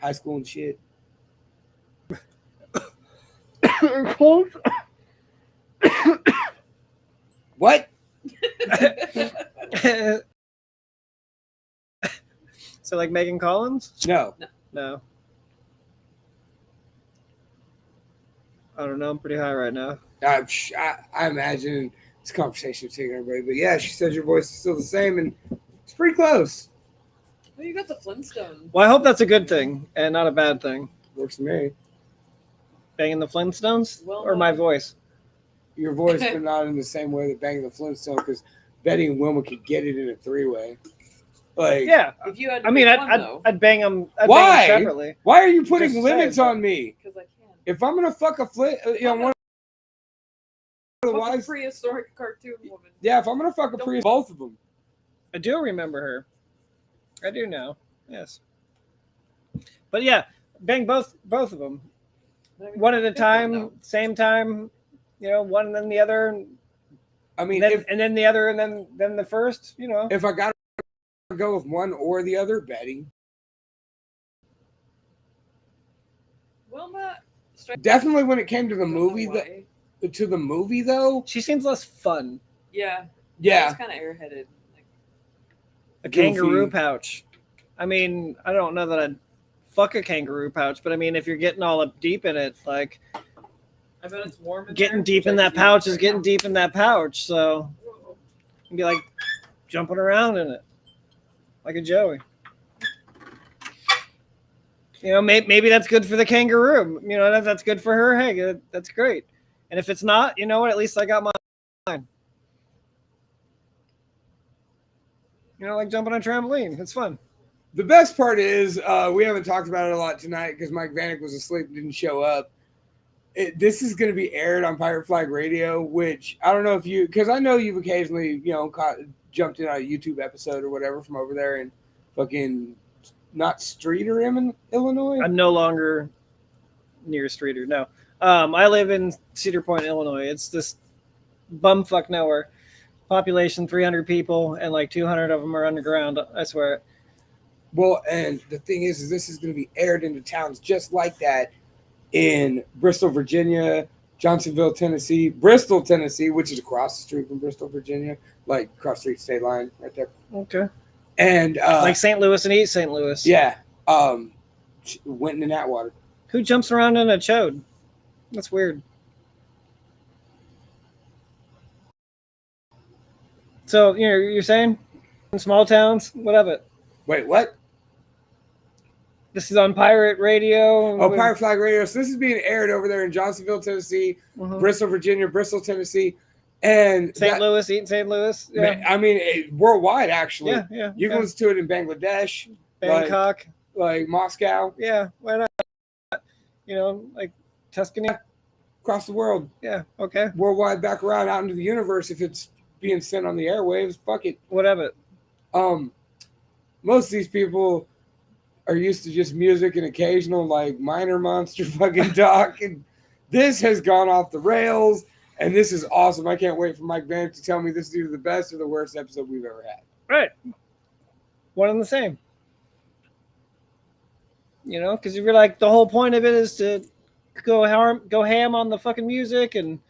High school and shit. What? So like Megan Collins? No. No. I don't know. I'm pretty high right now. I imagine this conversation is taking everybody, but yeah, she says your voice is still the same, and it's pretty close. Well, you got the Flintstones. Well, I hope that's a good thing and not a bad thing. Works for me. Banging the Flintstones? Well, or my voice? Your voice, but not in the same way that Banging the Flintstones, because Betty and Wilma could get it in a 3-way. Like, Yeah. If you had to I mean, pick one, though, I'd bang them. Why? Separately. Why are you putting Just limits saying, on me? because I can. If I'm gonna fuck a one of the Fuck a wives, prehistoric cartoon woman. yeah, if I'm gonna fuck a priest, both of them. I do remember her. I do now. Yes. But yeah, bang both of them. One at a time, same time. You know, one and then the other. I mean, And then the other, and then the first. You know. if I gotta go with one or the other, Betty. Wilma. Definitely when it came to the I don't know movie, why. to the movie though. She seems less fun. Yeah. Yeah. She's kind of airheaded. Like, A Goofy. kangaroo pouch. I mean, I don't know that I'd fuck a kangaroo pouch, but I mean, if you're getting all up deep in it, like I bet it's warm. In getting there, deep which in I that do pouch is right getting now. deep in that pouch. So you'd be like jumping around in it like a Joey. You know, maybe that's good for the kangaroo. You know, that's good for her. Hey, that's great. And if it's not, you know what? At least I got mine. You know, like jumping on a trampoline. It's fun. The best part is we haven't talked about it a lot tonight because Mike Vanek was asleep and didn't show up. This is going to be aired on Pirate Flag Radio, which I don't know if you, because I know you've occasionally, jumped in on a YouTube episode or whatever from over there in fucking not Streeter, Illinois. I'm no longer near Streeter. No, I live in Cedar Point, Illinois. It's this bumfuck nowhere. Population 300 people, and like 200 of them are underground. I swear. Well, and the thing is this is going to be aired into towns just like that in Bristol, Virginia, Johnsonville, Tennessee, Bristol, Tennessee, which is across the street from Bristol, Virginia, like across the street state line right there. Okay. And like St. Louis and East St. Louis. Yeah. Went in Atwater. Who jumps around in a chode? That's weird. So, you're saying in small towns, what of it? Wait, what? This is on Pirate Radio. Oh, Pirate Flag Radio. So this is being aired over there in Johnsonville, Tennessee, Bristol, Virginia, Bristol, Tennessee, and St. Louis, East St. Louis. Yeah. I mean, worldwide actually. Yeah. You can listen to it in Bangladesh, Bangkok, like Moscow. Yeah, why not? Like Tuscany, across the world. Yeah, okay. Worldwide, back around, out into the universe. If it's being sent on the airwaves, fuck it. Whatever. Most of these people are used to just music and occasional like minor monster fucking talk, and this has gone off the rails, and this is awesome. I can't wait for Mike Vanek to tell me this is either the best or the worst episode we've ever had. Right. One and the same. Because if you're like, the whole point of it is to go ham on the fucking music and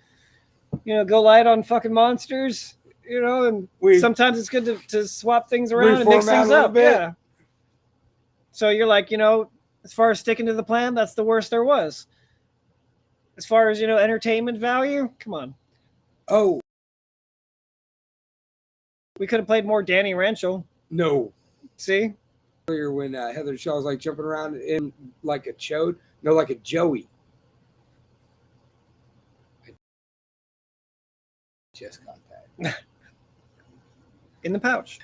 go light on fucking monsters, and sometimes it's good to swap things around and mix things up. Yeah. So you're like, as far as sticking to the plan, that's the worst there was. As far as, entertainment value, come on. Oh. We could have played more Danny Rancho. No. See? Earlier when Heather Shaw was like jumping around in like a chode. No, like a Joey. I just got that. In the pouch.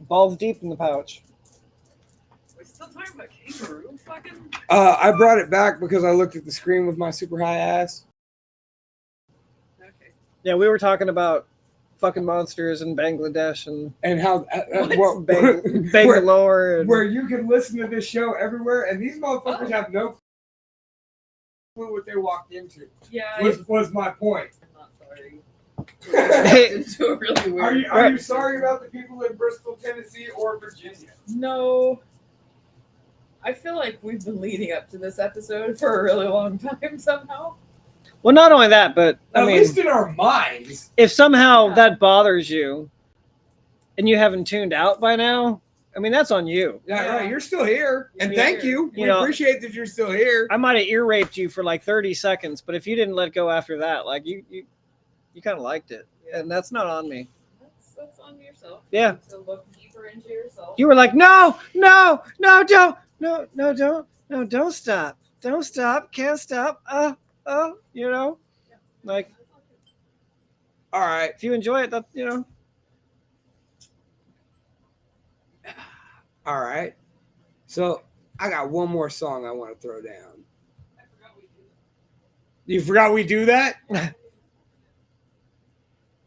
Balls deep in the pouch. We're still talking about kangaroo fucking. I brought it back because I looked at the screen with my super high ass. Okay. Yeah, we were talking about fucking monsters in Bangladesh and how Bangalore where you can listen to this show everywhere, and these motherfuckers have no clue what they walked into. Yeah, was my point. I'm not sorry. It's really weird. Are you sorry about the people in Bristol, Tennessee, or Virginia? No. I feel like we've been leading up to this episode for a really long time somehow. Well, not only that, but at least in our minds. If somehow that bothers you and you haven't tuned out by now, I mean, that's on you. Yeah, right. You're still here. And thank you. We appreciate that you're still here. I might have ear raped you for like 30 seconds, but if you didn't let go after that, like you kind of liked it. And that's not on me. That's on yourself. Yeah. So look deeper into yourself. You were like, no, don't stop. Don't stop. Can't stop. Like, all right. If you enjoy it, that, All right. So I got one more song I want to throw down. You forgot we do that?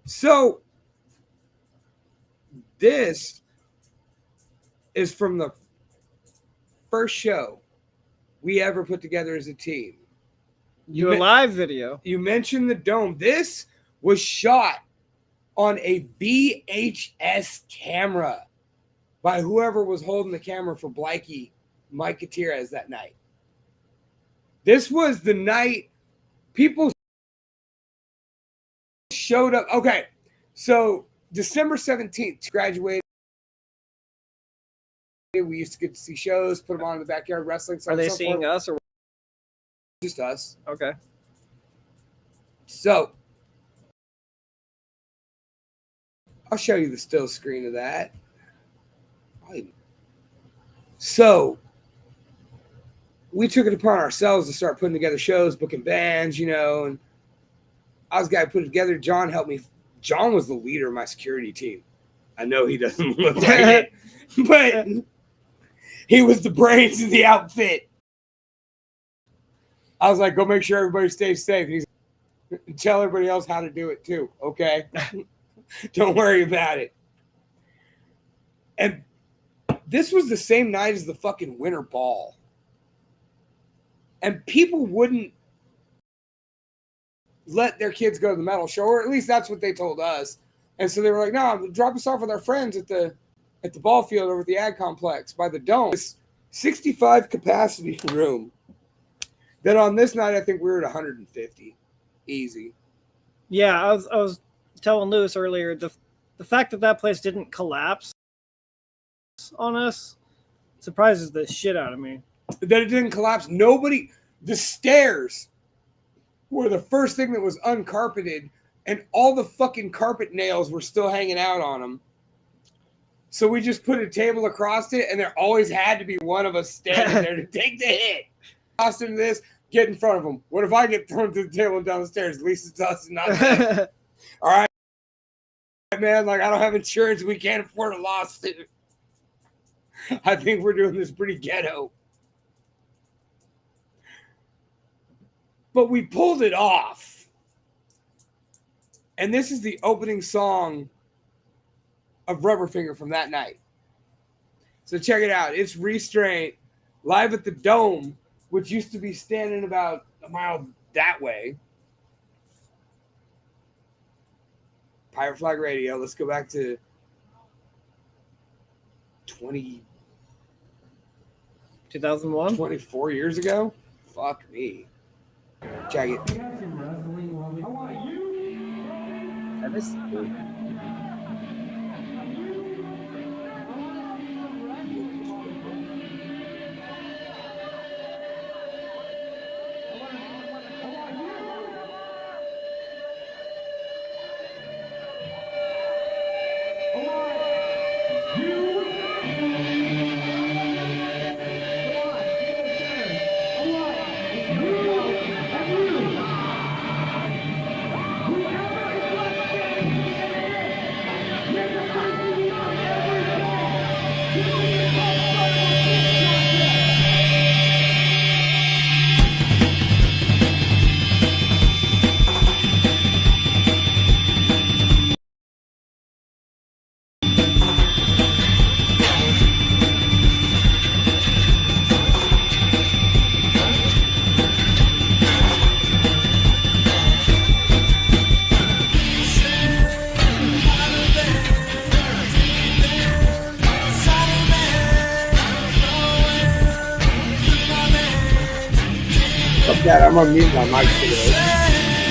So this is from the first show we ever put together as a team. You a live video. You mentioned the dome. This was shot on a VHS camera by whoever was holding the camera for Blakey, Mike Gutierrez that night. This was the night people showed up. Okay, so December 17th, graduated. We used to get to see shows, put them on in the backyard wrestling. Are they seeing us or just us? okay? So I'll show you the still screen of that. So we took it upon ourselves to start putting together shows, booking bands, you know, and I was the guy who put it together. John helped me. John was the leader of my security team. I know he doesn't look like it, but he was the brains of the outfit. I was like, go make sure everybody stays safe. He's like, tell everybody else how to do it too, okay? Don't worry about it. And this was the same night as the fucking winter ball. And people wouldn't let their kids go to the metal show, or at least that's what they told us. And so they were like, no, drop us off with our friends at the ball field over at the Ag Complex by the Dome. This 65 capacity room. Then on this night, I think we were at 150. Easy. Yeah, I was telling Lewis earlier, the fact that place didn't collapse on us surprises the shit out of me. That it didn't collapse. Nobody, the stairs were the first thing that was uncarpeted, and all the fucking carpet nails were still hanging out on them. So we just put a table across it, and there always had to be one of us standing there to take the hit. Tossed into this, get in front of them. What if I get thrown to the table and down the stairs? At least it's us and not them. All right, man, like I don't have insurance. We can't afford a lawsuit. I think we're doing this pretty ghetto. But we pulled it off. And this is the opening song of Rubberfinger from that night. So check it out. It's Restraint, live at the Dome, which used to be standing about a mile that way. Pirate Flag Radio. Let's go back to 2001? 24 years ago? Fuck me. Check it. That is cool. That I'm gonna mute my mic today.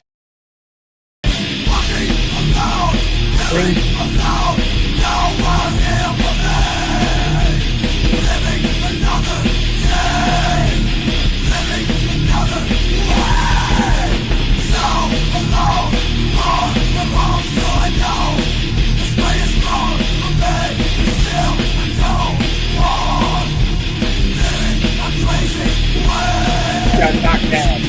Got knocked out.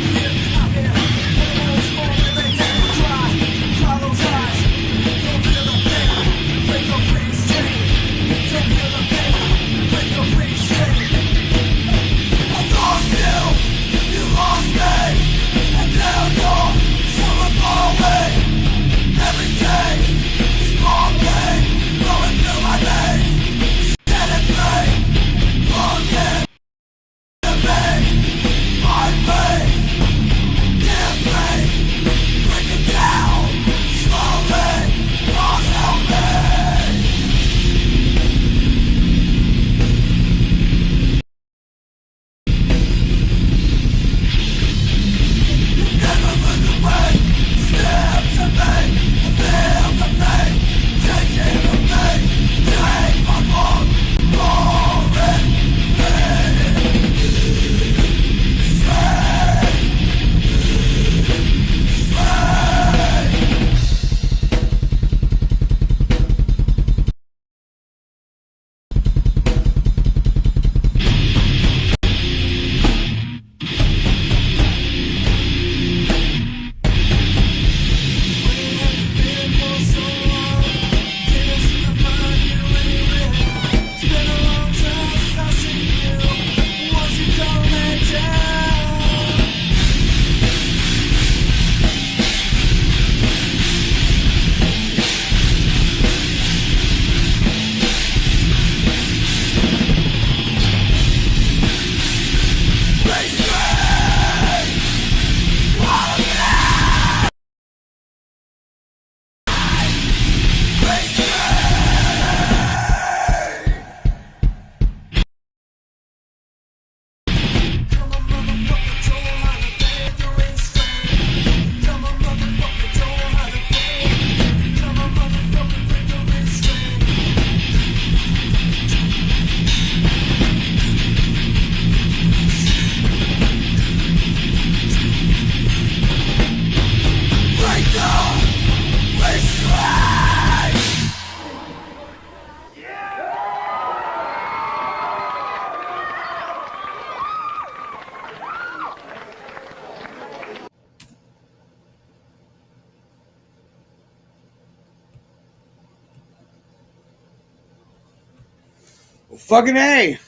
Fucking A.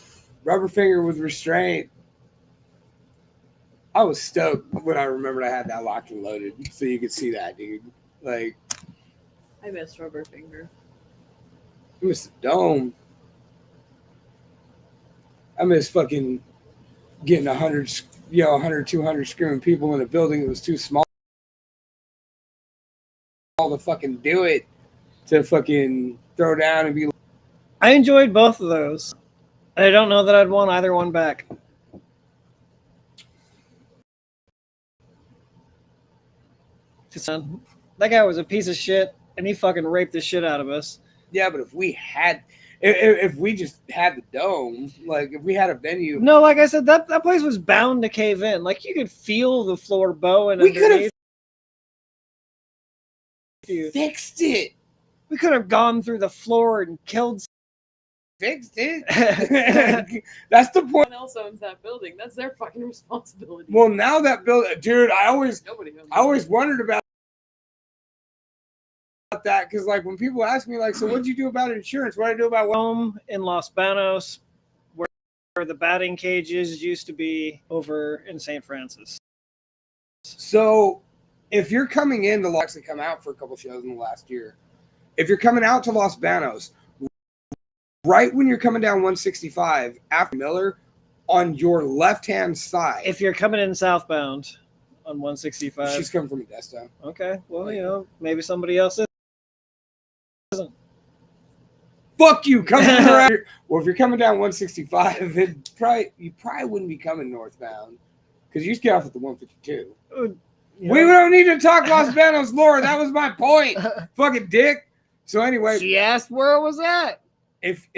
Rubber finger with restraint. I was stoked when I remembered I had that locked and loaded, so you could see that, dude. Like, I miss rubber finger. I miss the dome. I miss fucking getting 100, 200 screwing people in a building that was too small to fucking do it, to fucking throw down and be. I enjoyed both of those. I don't know that I'd want either one back. That guy was a piece of shit, and he fucking raped the shit out of us. Yeah, but if we just had the dome, like if we had a venue, No, like I said, that place was bound to cave in. Like you could feel the floor bowing. we could have you. fixed it. We could have gone through the floor and killed. Fixed it. That's the point. No one else owns that building. That's their fucking responsibility. Well, now that building, dude, I always wondered about that because, like, when people ask me, like, so what'd you do about insurance? What did I do about home in Los Banos, where the batting cages used to be, over in St. Francis. So, if you're coming in to actually come out for a couple shows in the last year, if you're coming out to Los Banos, right when you're coming down 165 after Miller, on your left-hand side. If you're coming in southbound on 165. She's coming from Modesto. Okay, well, maybe somebody else isn't. Fuck you, coming around. Well, if you're coming down 165, you probably wouldn't be coming northbound because you just get off at the 152. We don't need to talk Los Banos lore. That was my point. Fucking dick. So anyway, she asked where it was at. If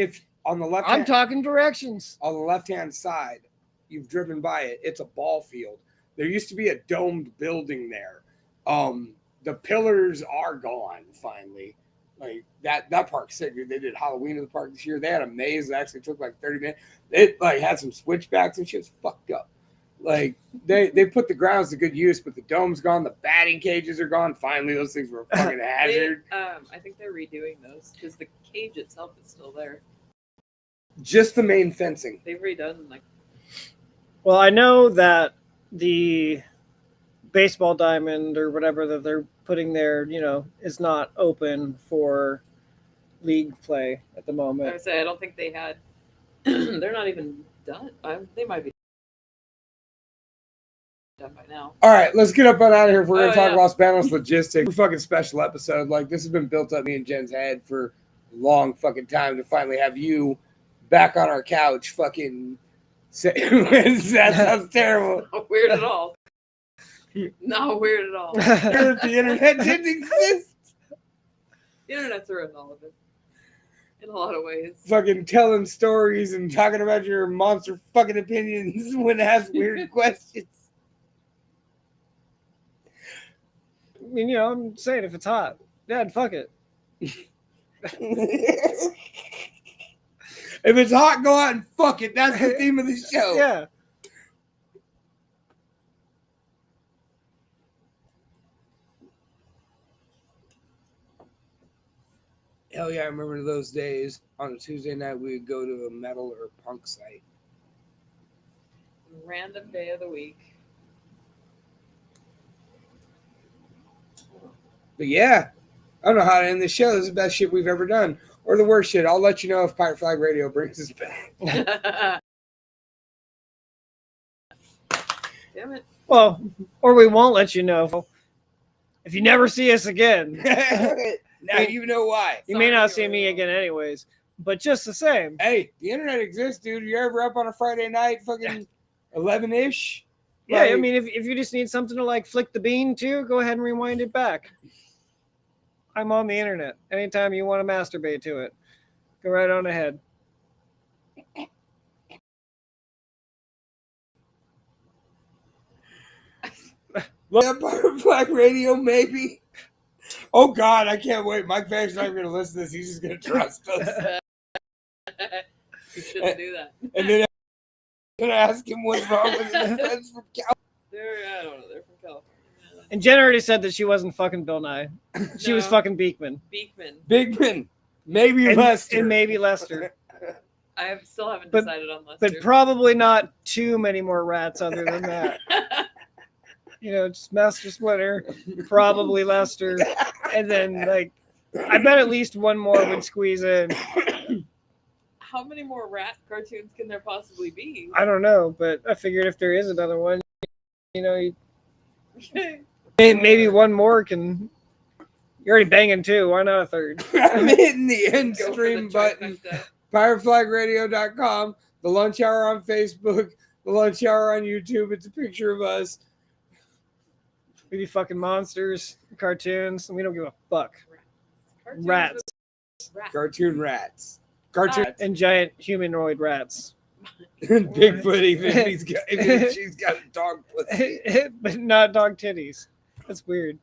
on the left, I'm talking directions. On the left-hand side, you've driven by it. It's a ball field. There used to be a domed building there. The pillars are gone finally. Like that park's sick. They did Halloween in the park this year. They had a maze that actually took like 30 minutes. It like had some switchbacks and shit was fucked up. Like they put the grounds to good use, but the dome's gone. The batting cages are gone. Finally, those things were a fucking hazard. I think they're redoing those because the cage itself is still there. Just the main fencing. They've redone like. Well, I know that the baseball diamond or whatever that they're putting there, is not open for league play at the moment. I would say I don't think they had. They're not even done. They might be done by now. All right, let's get up and out of here. If we're going to talk yeah. Los Banos logistics. Fucking special episode. Like, this has been built up me and Jen's head for a long fucking time to finally have you back on our couch fucking say, that sounds terrible. Not weird at all. Not weird at all. The internet didn't exist. The internet's ruined all of it. In a lot of ways. Fucking telling stories and talking about your monster fucking opinions when asked weird questions. I mean, I'm saying if it's hot, Dad, fuck it. If it's hot, go out and fuck it. That's the theme of the show. Yeah. Hell yeah, I remember those days. On a Tuesday night, we would go to a metal or punk site. Random day of the week. But yeah, I don't know how to end this show. This is the best shit we've ever done. Or the worst shit. I'll let you know if Pirate Flag Radio brings us back. Damn it. Well, or we won't let you know if you never see us again. Now you know why. You may not see me again anyways, but just the same. Hey, the internet exists, dude. You're ever up on a Friday night, fucking 11-ish? Yeah, I mean, if you just need something to like flick the bean to, go ahead and rewind it back. I'm on the internet. Anytime you want to masturbate to it, go right on ahead. Pirate Flag Radio, maybe. Oh God, I can't wait. Mike Bag's not even going to listen to this. He's just going to trust us. You shouldn't do that. And then I'm going to ask him what's wrong with his friends from California. I don't know. They're from California. And Jen already said that she wasn't fucking Bill Nye. She was fucking Beekman. Beekman. Bigman. Maybe Lester. And maybe Lester. I still haven't But- decided on Lester. But probably not too many more rats other than that. You know, just Master Splinter, probably Lester, and then like I bet at least one more would squeeze in. How many more rat cartoons can there possibly be? I don't know, but I figured if there is another one, you know, maybe one more can. You're already banging two. Why not a third? I'm hitting the end Go for the stream button. trifecta. Fireflagradio.com, the lunch hour on Facebook, the lunch hour on YouTube. It's a picture of us. We be fucking monsters, cartoons, and we don't give a fuck. Cartoons Rats with rats. Cartoon rats. Cartoon and giant humanoid rats, Bigfoot, even if she's got a dog pussy. but not dog titties. That's weird.